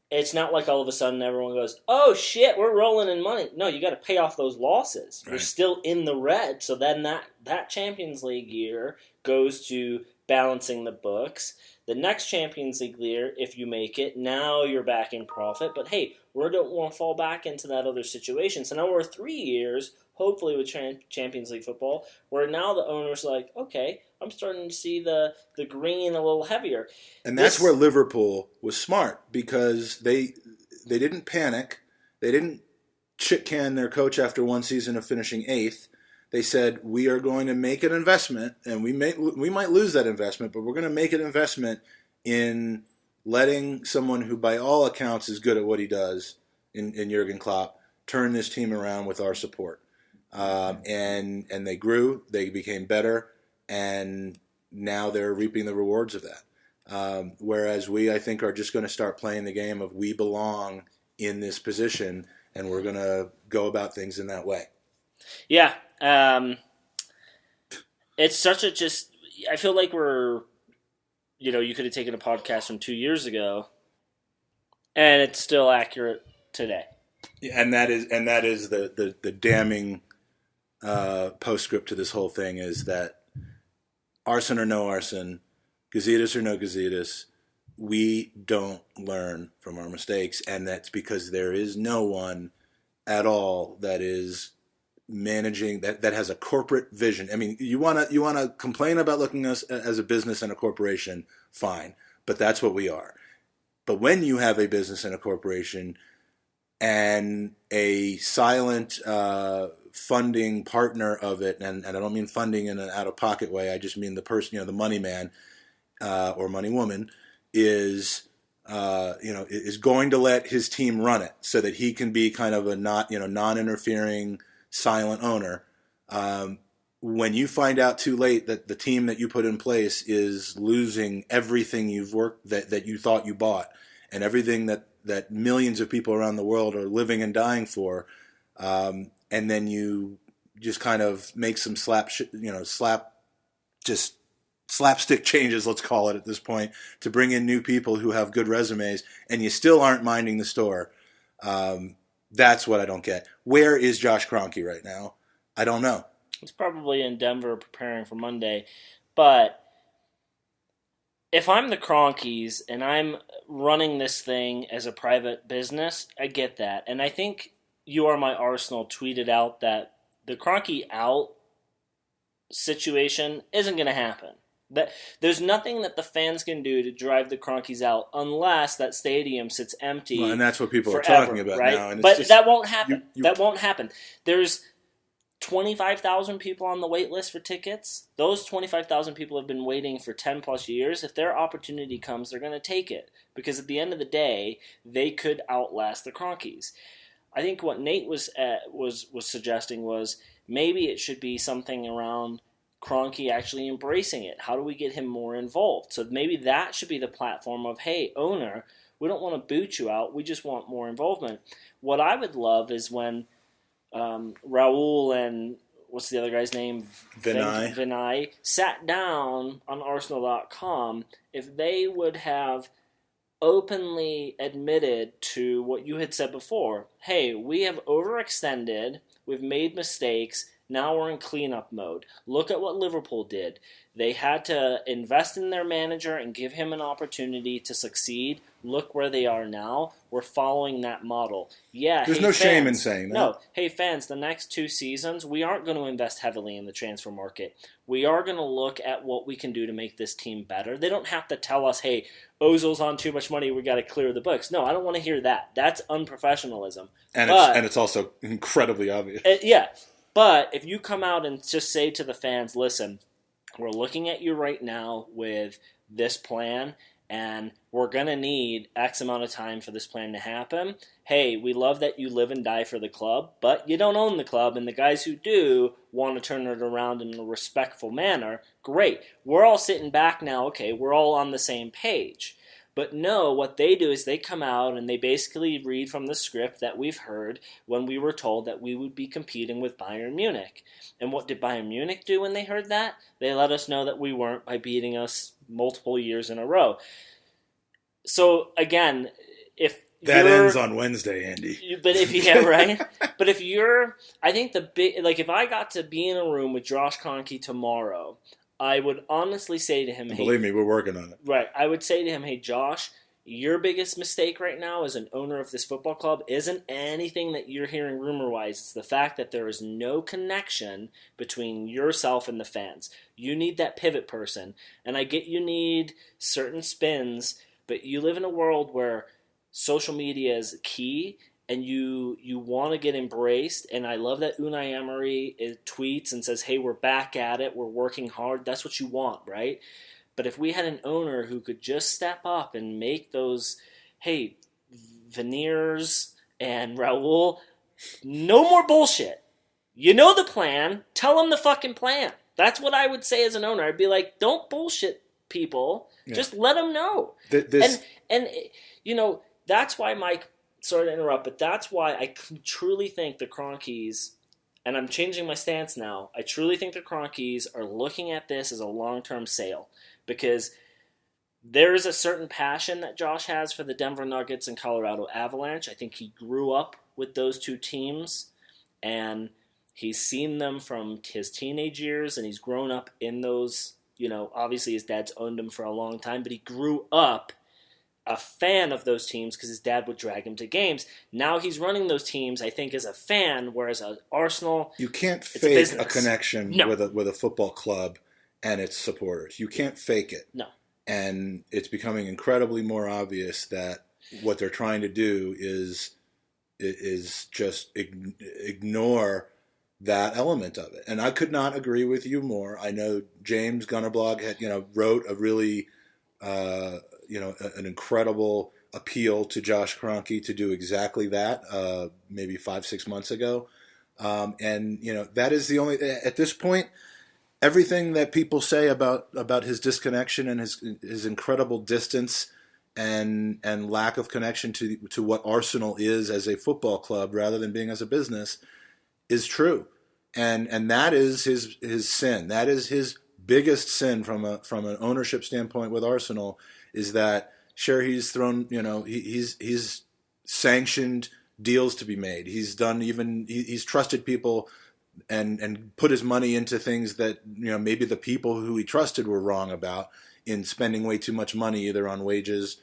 It's not like all of a sudden everyone goes, "Oh shit, we're rolling in money." No, you got to pay off those losses. Right. You're still in the red, so then that Champions League year goes to balancing the books. The next Champions League year, if you make it, now you're back in profit. But hey, we don't want to fall back into that other situation. So now we're 3 years, hopefully with Champions League football, where now the owner's like, okay, I'm starting to see the green a little heavier. And that's where Liverpool was smart, because they didn't panic. They didn't shit-can their coach after one season of finishing 8th. They said, we are going to make an investment, and we might lose that investment, but we're going to make an investment in letting someone who by all accounts is good at what he does in Jurgen Klopp turn this team around with our support. And they grew, they became better, and now they're reaping the rewards of that. Whereas we, I think, are just going to start playing the game of we belong in this position, and we're going to go about things in that way. Yeah. It's such a I feel like we're, you could have taken a podcast from 2 years ago and it's still accurate today. Yeah, and that is the damning postscript to this whole thing is that arson or no arson, Gazidis or no Gazidis, we don't learn from our mistakes, and that's because there is no one at all that is managing that has a corporate vision. I mean, you wanna complain about looking at us as a business and a corporation, fine, but that's what we are. But when you have a business and a corporation and a silent funding partner of it, and I don't mean funding in an out-of-pocket way, I just mean the person, the money man or money woman is going to let his team run it so that he can be kind of a non-interfering silent owner. When you find out too late that the team that you put in place is losing everything you've worked that you thought you bought, and everything that millions of people around the world are living and dying for, and then you just kind of make some slapstick changes, let's call it at this point, to bring in new people who have good resumes, and you still aren't minding the store. That's what I don't get. Where is Josh Kroenke right now? I don't know. He's probably in Denver preparing for Monday. But if I'm the Kroenkes and I'm running this thing as a private business, I get that. And I think You Are My Arsenal tweeted out that the Kroenke out situation isn't going to happen. There's nothing that the fans can do to drive the Kroenkes out unless that stadium sits empty. Well, and that's what people forever, are talking about right? now. And but that won't happen. That won't happen. There's 25,000 people on the wait list for tickets. Those 25,000 people have been waiting for 10 plus years. If their opportunity comes, they're going to take it. Because at the end of the day, they could outlast the Kroenkes. I think what Nate was suggesting was maybe it should be something around Kroenke actually embracing it. How do we get him more involved? So maybe that should be the platform of, hey, owner, we don't want to boot you out. We just want more involvement. What I would love is when Raul and what's the other guy's name? Vinay sat down on Arsenal.com. If they would have openly admitted to what you had said before, hey, we have overextended, we've made mistakes, now we're in cleanup mode. Look at what Liverpool did. They had to invest in their manager and give him an opportunity to succeed. Look where they are now. We're following that model. Yeah, there's no shame in saying that. No, hey fans, the next 2 seasons, we aren't going to invest heavily in the transfer market. We are going to look at what we can do to make this team better. They don't have to tell us, hey, Ozil's on too much money, we got to clear the books. No, I don't want to hear that. That's unprofessionalism. And it's also incredibly obvious. Yeah. But if you come out and just say to the fans, listen, we're looking at you right now with this plan, and we're going to need X amount of time for this plan to happen. Hey, we love that you live and die for the club, but you don't own the club, and the guys who do want to turn it around in a respectful manner, great. We're all sitting back now, okay, we're all on the same page. But no, what they do is they come out and they basically read from the script that we've heard when we were told that we would be competing with Bayern Munich. And what did Bayern Munich do when they heard that? They let us know that we weren't by beating us multiple years in a row. So again, if that ends on Wednesday, Andy. But if right. But if you're, I think if I got to be in a room with Josh Kroenke tomorrow, I would honestly say to him, believe me, we're working on it. Right. I would say to him, hey, Josh, your biggest mistake right now as an owner of this football club isn't anything that you're hearing rumor-wise. It's the fact that there is no connection between yourself and the fans. You need that pivot person. And I get you need certain spins, but you live in a world where social media is key, and you want to get embraced, and I love that Unai Emery tweets and says, hey, we're back at it, we're working hard. That's what you want, right? But if we had an owner who could just step up and make those, hey, Veneers and Raul, no more bullshit. You know the plan. Tell them the fucking plan. That's what I would say as an owner. I'd be like, don't bullshit people. Yeah. Just let them know. And you know, that's why Mike... Sorry to interrupt, but that's why I truly think the Kroenkes, and I'm changing my stance now, I truly think the Kroenkes are looking at this as a long-term sale, because there is a certain passion that Josh has for the Denver Nuggets and Colorado Avalanche. I think he grew up with those two teams, and he's seen them from his teenage years, and he's grown up in those, you know, obviously his dad's owned him for a long time, but he grew up a fan of those teams because his dad would drag him to games. Now he's running those teams, I think, as a fan, whereas Arsenal, you can't fake a connection with a football club and its supporters. You can't fake it. No. And it's becoming incredibly more obvious that what they're trying to do is just ignore that element of it. And I could not agree with you more. I know James Gunnerblog had, wrote a really an incredible appeal to Josh Kroenke to do exactly that, maybe 5-6 months ago. And that is the only, at this point, everything that people say about his disconnection and his incredible distance and lack of connection to what Arsenal is as a football club rather than being as a business is true. And that is his sin. That is his biggest sin from an ownership standpoint with Arsenal, is that sure, he's thrown, he's sanctioned deals to be made. He's done he's trusted people and put his money into things that, maybe the people who he trusted were wrong about, in spending way too much money either on wages,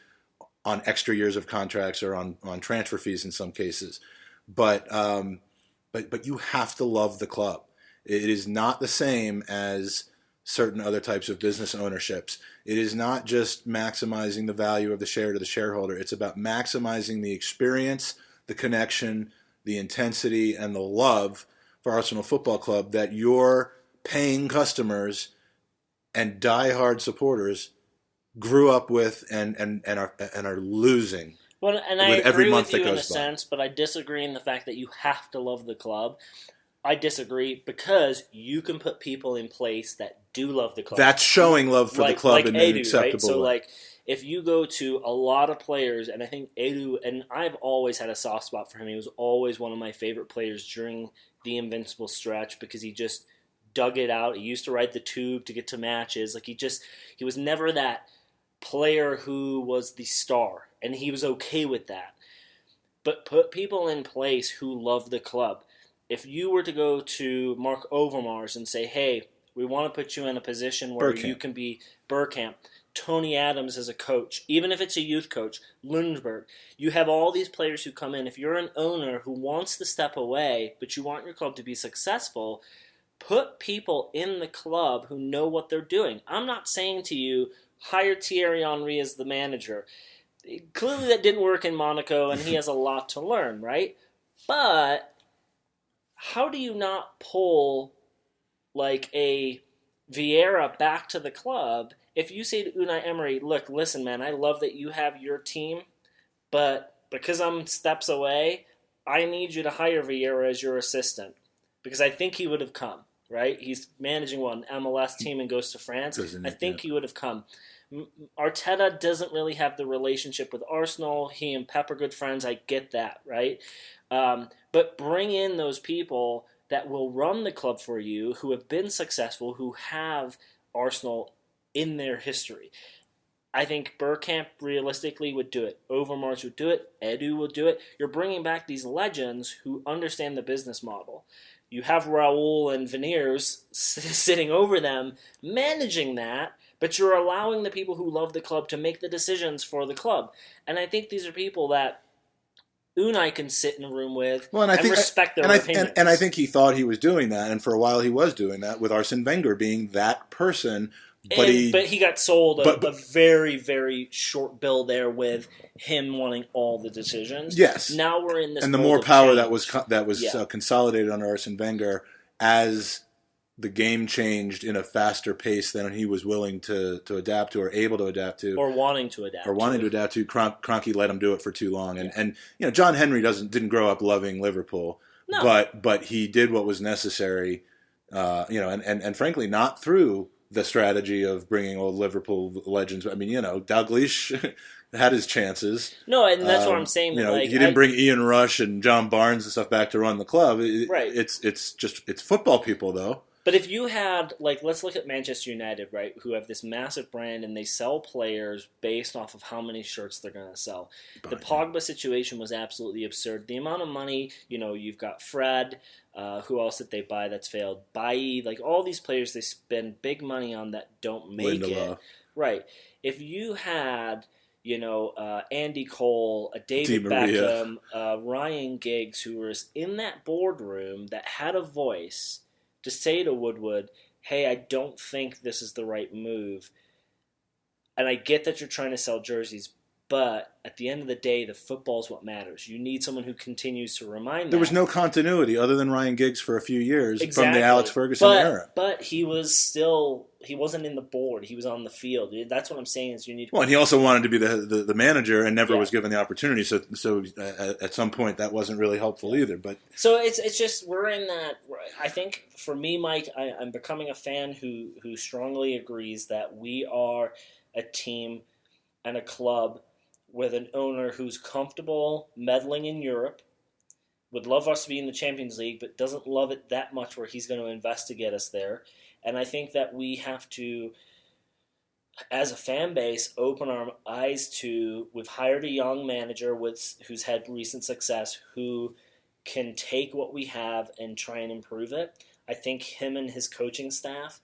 on extra years of contracts, or on transfer fees in some cases. But you have to love the club. It is not the same as certain other types of business ownerships. It is not just maximizing the value of the share to the shareholder. It's about maximizing the experience, the connection, the intensity, and the love for Arsenal Football Club that your paying customers and diehard supporters grew up with and are losing Well, and I with every agree month with you that in a goes by. sense, but I disagree in the fact that you have to love the club. I disagree because you can put people in place that do love the club. That's showing love for the club in an Edu, acceptable right? So, way. like, if you go to a lot of players, and I think Edu, and I've always had a soft spot for him. He was always one of my favorite players during the Invincible stretch because he just dug it out. He used to ride the tube to get to matches. Like, he was never that player who was the star, and he was okay with that. But put people in place who love the club. If you were to go to Mark Overmars and say, hey, we want to put you in a position where you can be Bergkamp, Tony Adams as a coach, even if it's a youth coach, Lundberg, you have all these players who come in. If you're an owner who wants to step away, but you want your club to be successful, put people in the club who know what they're doing. I'm not saying to you, hire Thierry Henry as the manager. Clearly that didn't work in Monaco, and he has a lot to learn, right? But how do you not pull like a Vieira back to the club if you say to Unai Emery, look, listen, man, I love that you have your team, but because I'm steps away, I need you to hire Vieira as your assistant because I think he would have come, right? He's managing one MLS team and goes to France. I think he would have come. Arteta doesn't really have the relationship with Arsenal. He and Pep are good friends. I get that, right? But bring in those people that will run the club for you, who have been successful, who have Arsenal in their history. I think Bergkamp realistically would do it. Overmars would do it. Edu will do it. You're bringing back these legends who understand the business model. You have Raul and Veneers sitting over them, managing that, but you're allowing the people who love the club to make the decisions for the club. And I think these are people that Unai can sit in a room with and respect their opinions. And I think he thought he was doing that, and for a while he was doing that, with Arsene Wenger being that person. But he got sold a very, very short bill there with him wanting all the decisions. Yes. Now we're in this. And the more power that was consolidated under Arsene Wenger as the game changed in a faster pace than he was willing to adapt to or able to adapt to. Or wanting to adapt to. Kroenke let him do it for too long. And John Henry didn't grow up loving Liverpool. No. But he did what was necessary, and frankly not through the strategy of bringing old Liverpool legends. I mean, Dalglish had his chances. No, and that's what I'm saying. He didn't bring Ian Rush and John Barnes and stuff back to run the club. Right. It's football people, though. But if you had, let's look at Manchester United, right, who have this massive brand and they sell players based off of how many shirts they're going to sell. The Pogba situation was absolutely absurd. The amount of money, you've got Fred, who else did they buy that's failed? Bailly, all these players they spend big money on that don't make it. Right. If you had, Andy Cole, David Beckham, Ryan Giggs, who was in that boardroom that had a voice to say to Woodward, hey, I don't think this is the right move. And I get that you're trying to sell jerseys, but at the end of the day, the football is what matters. You need someone who continues to remind There was no continuity other than Ryan Giggs for a few years from the Alex Ferguson era. But he wasn't in the board. He was on the field. That's what I'm saying is you need. Well, and he also wanted to be the manager and never was given the opportunity. So at some point that wasn't really helpful either. But so it's just we're in that. I think for me, Mike, I'm becoming a fan who strongly agrees that we are a team and a club with an owner who's comfortable meddling in Europe, would love us to be in the Champions League, but doesn't love it that much where he's going to invest to get us there. And I think that we have to, as a fan base, open our eyes to, we've hired a young manager who's had recent success, who can take what we have and try and improve it. I think him and his coaching staff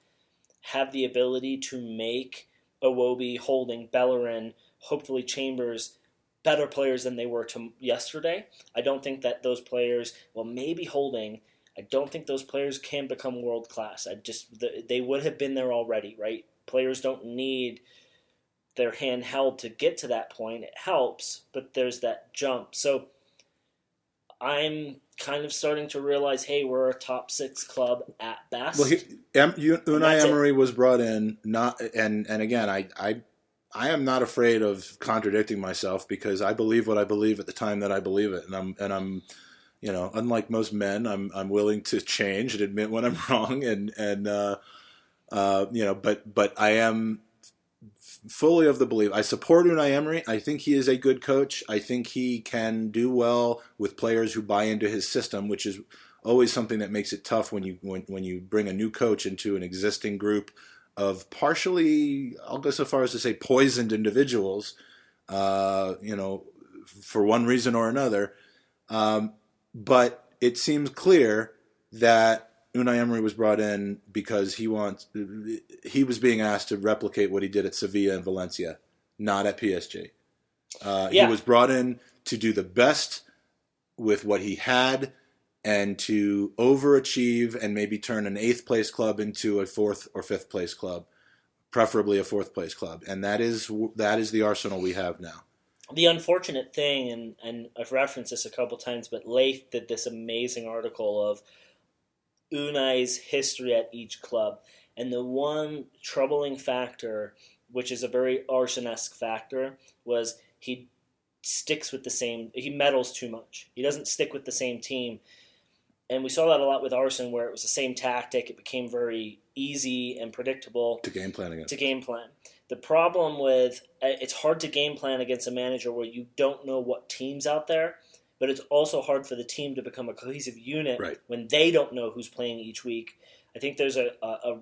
have the ability to make Iwobi, Holding, Bellerin, hopefully Chambers, better players than they were yesterday. I don't think that those players, maybe Holding, I don't think those players can become world class. They would have been there already, right? Players don't need their hand held to get to that point. It helps, but there's that jump. So I'm kind of starting to realize, hey, we're a top 6 club at best. Well, Unai Emery was brought in, and again, I am not afraid of contradicting myself because I believe what I believe at the time that I believe it, and I'm unlike most men, I'm willing to change and admit when I'm wrong, but I am fully of the belief. I support Unai Emery. I think he is a good coach. I think he can do well with players who buy into his system, which is always something that makes it tough when you bring a new coach into an existing group of partially, I'll go so far as to say, poisoned individuals, for one reason or another. But it seems clear that Unai Emery was brought in because he was being asked to replicate what he did at Sevilla and Valencia, not at PSG. He was brought in to do the best with what he had and to overachieve and maybe turn an 8th place club into a 4th or 5th place club, preferably a 4th place club. And that is the Arsenal we have now. The unfortunate thing, and I've referenced this a couple times, but Leith did this amazing article of Unai's history at each club. And the one troubling factor, which is a very Arsenal-esque factor, was he meddles too much. He doesn't stick with the same team. And we saw that a lot with Arsene, where it was the same tactic. It became very easy and predictable to game plan against. The problem with it's hard to game plan against a manager where you don't know what team's out there, but it's also hard for the team to become a cohesive unit when they don't know who's playing each week. I think there's a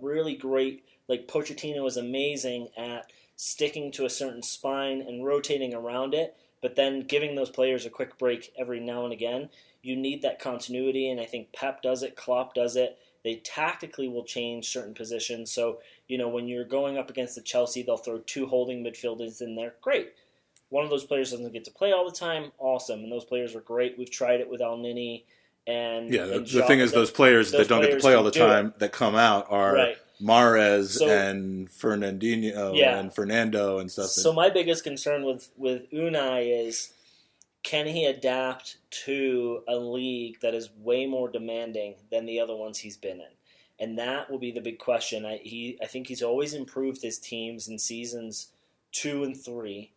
really great, like Pochettino is amazing at sticking to a certain spine and rotating around it, but then giving those players a quick break every now and again. You need that continuity, and I think Pep does it, Klopp does it. They tactically will change certain positions. So, when you're going up against the Chelsea, they'll throw 2 holding midfielders in there. Great. One of those players doesn't get to play all the time. Awesome. And those players are great. We've tried it with Al Nini. The thing is, those players that don't get to play all the time that come out are Mahrez and Fernandinho and Fernando and stuff. So my biggest concern with Unai is, can he adapt to a league that is way more demanding than the other ones he's been in? And that will be the big question. I think he's always improved his teams in seasons 2 and 3,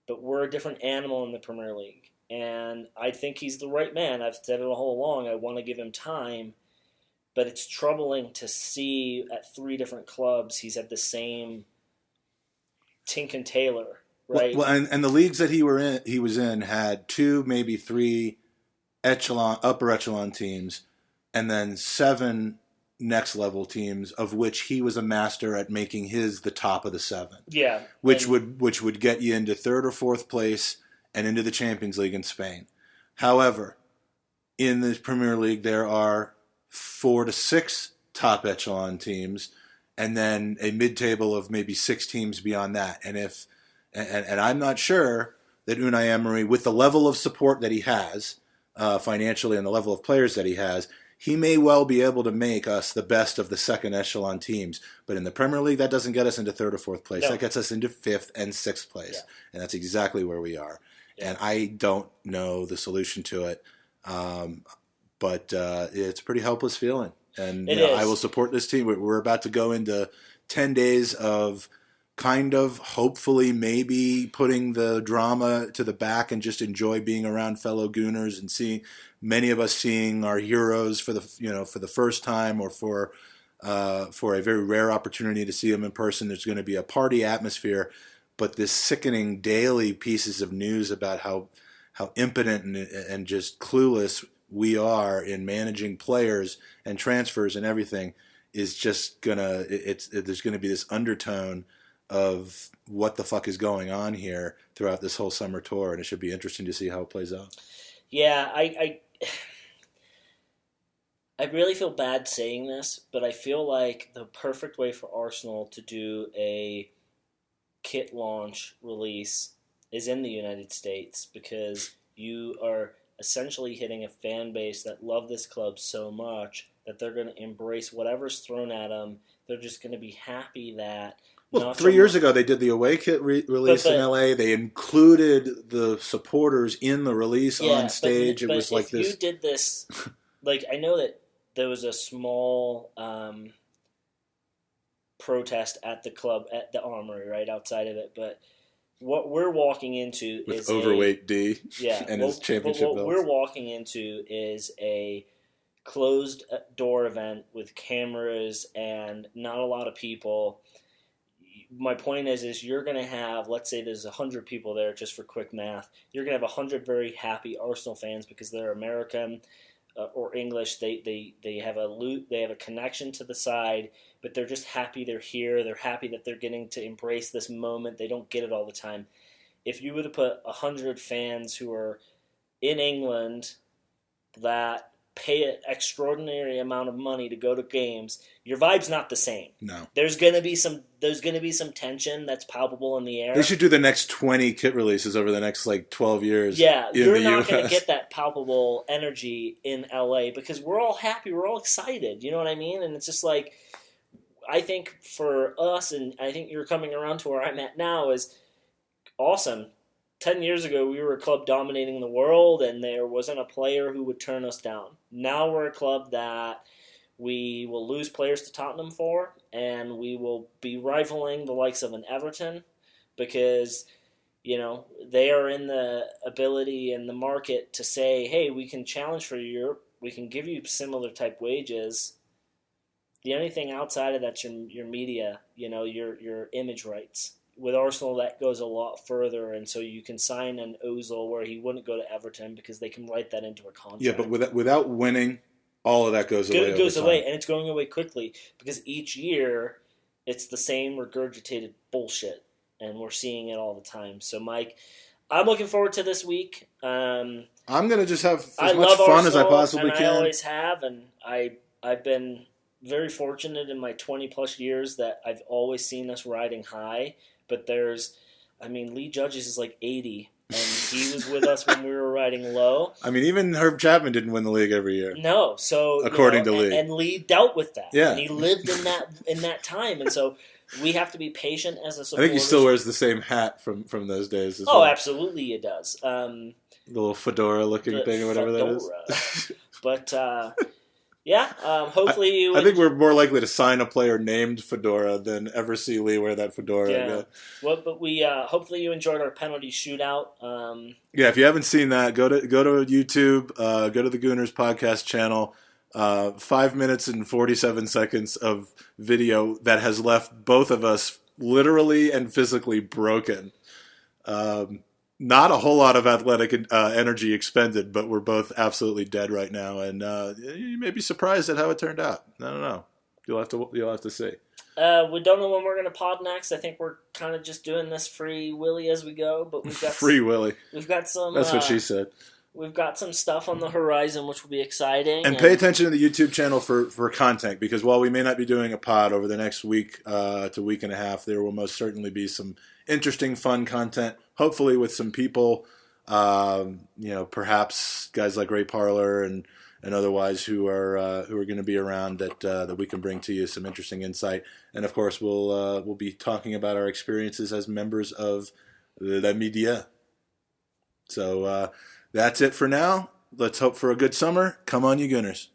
but we're a different animal in the Premier League. And I think he's the right man. I've said it all along. I want to give him time, but it's troubling to see at 3 different clubs he's had the same Tink and Taylor. Right. Well, and the leagues that he was in had 2, maybe 3 upper echelon teams, and then 7 next level teams, of which he was a master at making his the top of the 7. Yeah. Which would get you into 3rd or 4th place and into the Champions League in Spain. However, in the Premier League there are 4 to 6 top echelon teams, and then a mid-table of maybe 6 teams beyond that. And I'm not sure that Unai Emery, with the level of support that he has financially and the level of players that he has, he may well be able to make us the best of the 2nd echelon teams. But in the Premier League, that doesn't get us into 3rd or 4th place. No. That gets us into 5th and 6th place. Yeah. And that's exactly where we are. Yeah. And I don't know the solution to it. But it's a pretty helpless feeling. And I will support this team. We're about to go into 10 days of kind of hopefully maybe putting the drama to the back and just enjoy being around fellow Gooners and seeing many of us seeing our heroes for the first time, or for a very rare opportunity to see them in person. There's going to be a party atmosphere, but this sickening daily pieces of news about how impotent and just clueless we are in managing players and transfers and everything is just there's gonna be this undertone of what the fuck is going on here throughout this whole summer tour, and it should be interesting to see how it plays out. Yeah, I really feel bad saying this, but I feel like the perfect way for Arsenal to do a kit launch release is in the United States, because you are essentially hitting a fan base that love this club so much that they're going to embrace whatever's thrown at them. They're just going to be happy that... Well, 3 years ago, they did the away kit release in LA. They included the supporters in the release on stage. It was like this. If you did this, I know that there was a small protest at the club, at the Armory, right outside of it. But what we're walking into with is overweight D yeah, and his championship what belts. we're walking into is a closed door event with cameras and not a lot of people. My point is you're going to have, let's say there's 100 people there, just for quick math. You're going to have 100 very happy Arsenal fans because they're American or English. They have a connection to the side, but they're just happy they're here. They're happy that they're getting to embrace this moment. They don't get it all the time. If you were to put 100 fans who are in England that pay an extraordinary amount of money to go to games, your vibe's not the same. No. There's gonna be some tension that's palpable in the air. They should do the next 20 kit releases over the next 12 years. Yeah, you're not US. going to get that palpable energy in LA because we're all happy, we're all excited. You know what I mean? And it's just like, I think for us, and I think you're coming around to where I'm at now, is awesome. 10 years ago, we were a club dominating the world, and there wasn't a player who would turn us down. Now we're a club that we will lose players to Tottenham for, and we will be rivaling the likes of an Everton because, they are in the ability and the market to say, hey, we can challenge for Europe, we can give you similar type wages. The only thing outside of that's your media, your image rights. With Arsenal, that goes a lot further, and so you can sign an Ozil where he wouldn't go to Everton because they can write that into a contract. Yeah, but without winning, all of that goes away. It goes away, and it's going away quickly because each year it's the same regurgitated bullshit, and we're seeing it all the time. So, Mike, I'm looking forward to this week. I'm going to just have as much love fun Arsenal, as I possibly can. I always have, and I've been very fortunate in my 20-plus years that I've always seen us riding high. But Lee Judges is 80, and he was with us when we were riding low. Even Herb Chapman didn't win the league every year. No, so according to Lee, and Lee dealt with that. Yeah, and he lived in that time, and so we have to be patient as a supporter. I think he still wears the same hat from those days. As well. Absolutely, he does. The little fedora-looking thing, or whatever that is. But. Yeah, hopefully you... I think we're more likely to sign a player named Fedora than ever see Lee wear that fedora. Yeah. Well, but we hopefully you enjoyed our penalty shootout. Yeah, if you haven't seen that, go to YouTube, go to the Gooners podcast channel. 5 minutes and 47 seconds of video that has left both of us literally and physically broken. Not a whole lot of athletic energy expended, but we're both absolutely dead right now, and you may be surprised at how it turned out. I don't know. You'll have to see. We don't know when we're going to pod next. I think we're kind of just doing this free willy as we go, but we've got free willy. We've got some. That's what she said. We've got some stuff on the horizon, which will be exciting. And pay attention to the YouTube channel for content, because while we may not be doing a pod over the next week to week and a half, there will most certainly be some interesting, fun content, hopefully with some people, perhaps guys like Ray Parler and otherwise who are going to be around that we can bring to you some interesting insight. And of course, we'll be talking about our experiences as members of the media. So that's it for now. Let's hope for a good summer. Come on, you Gunners.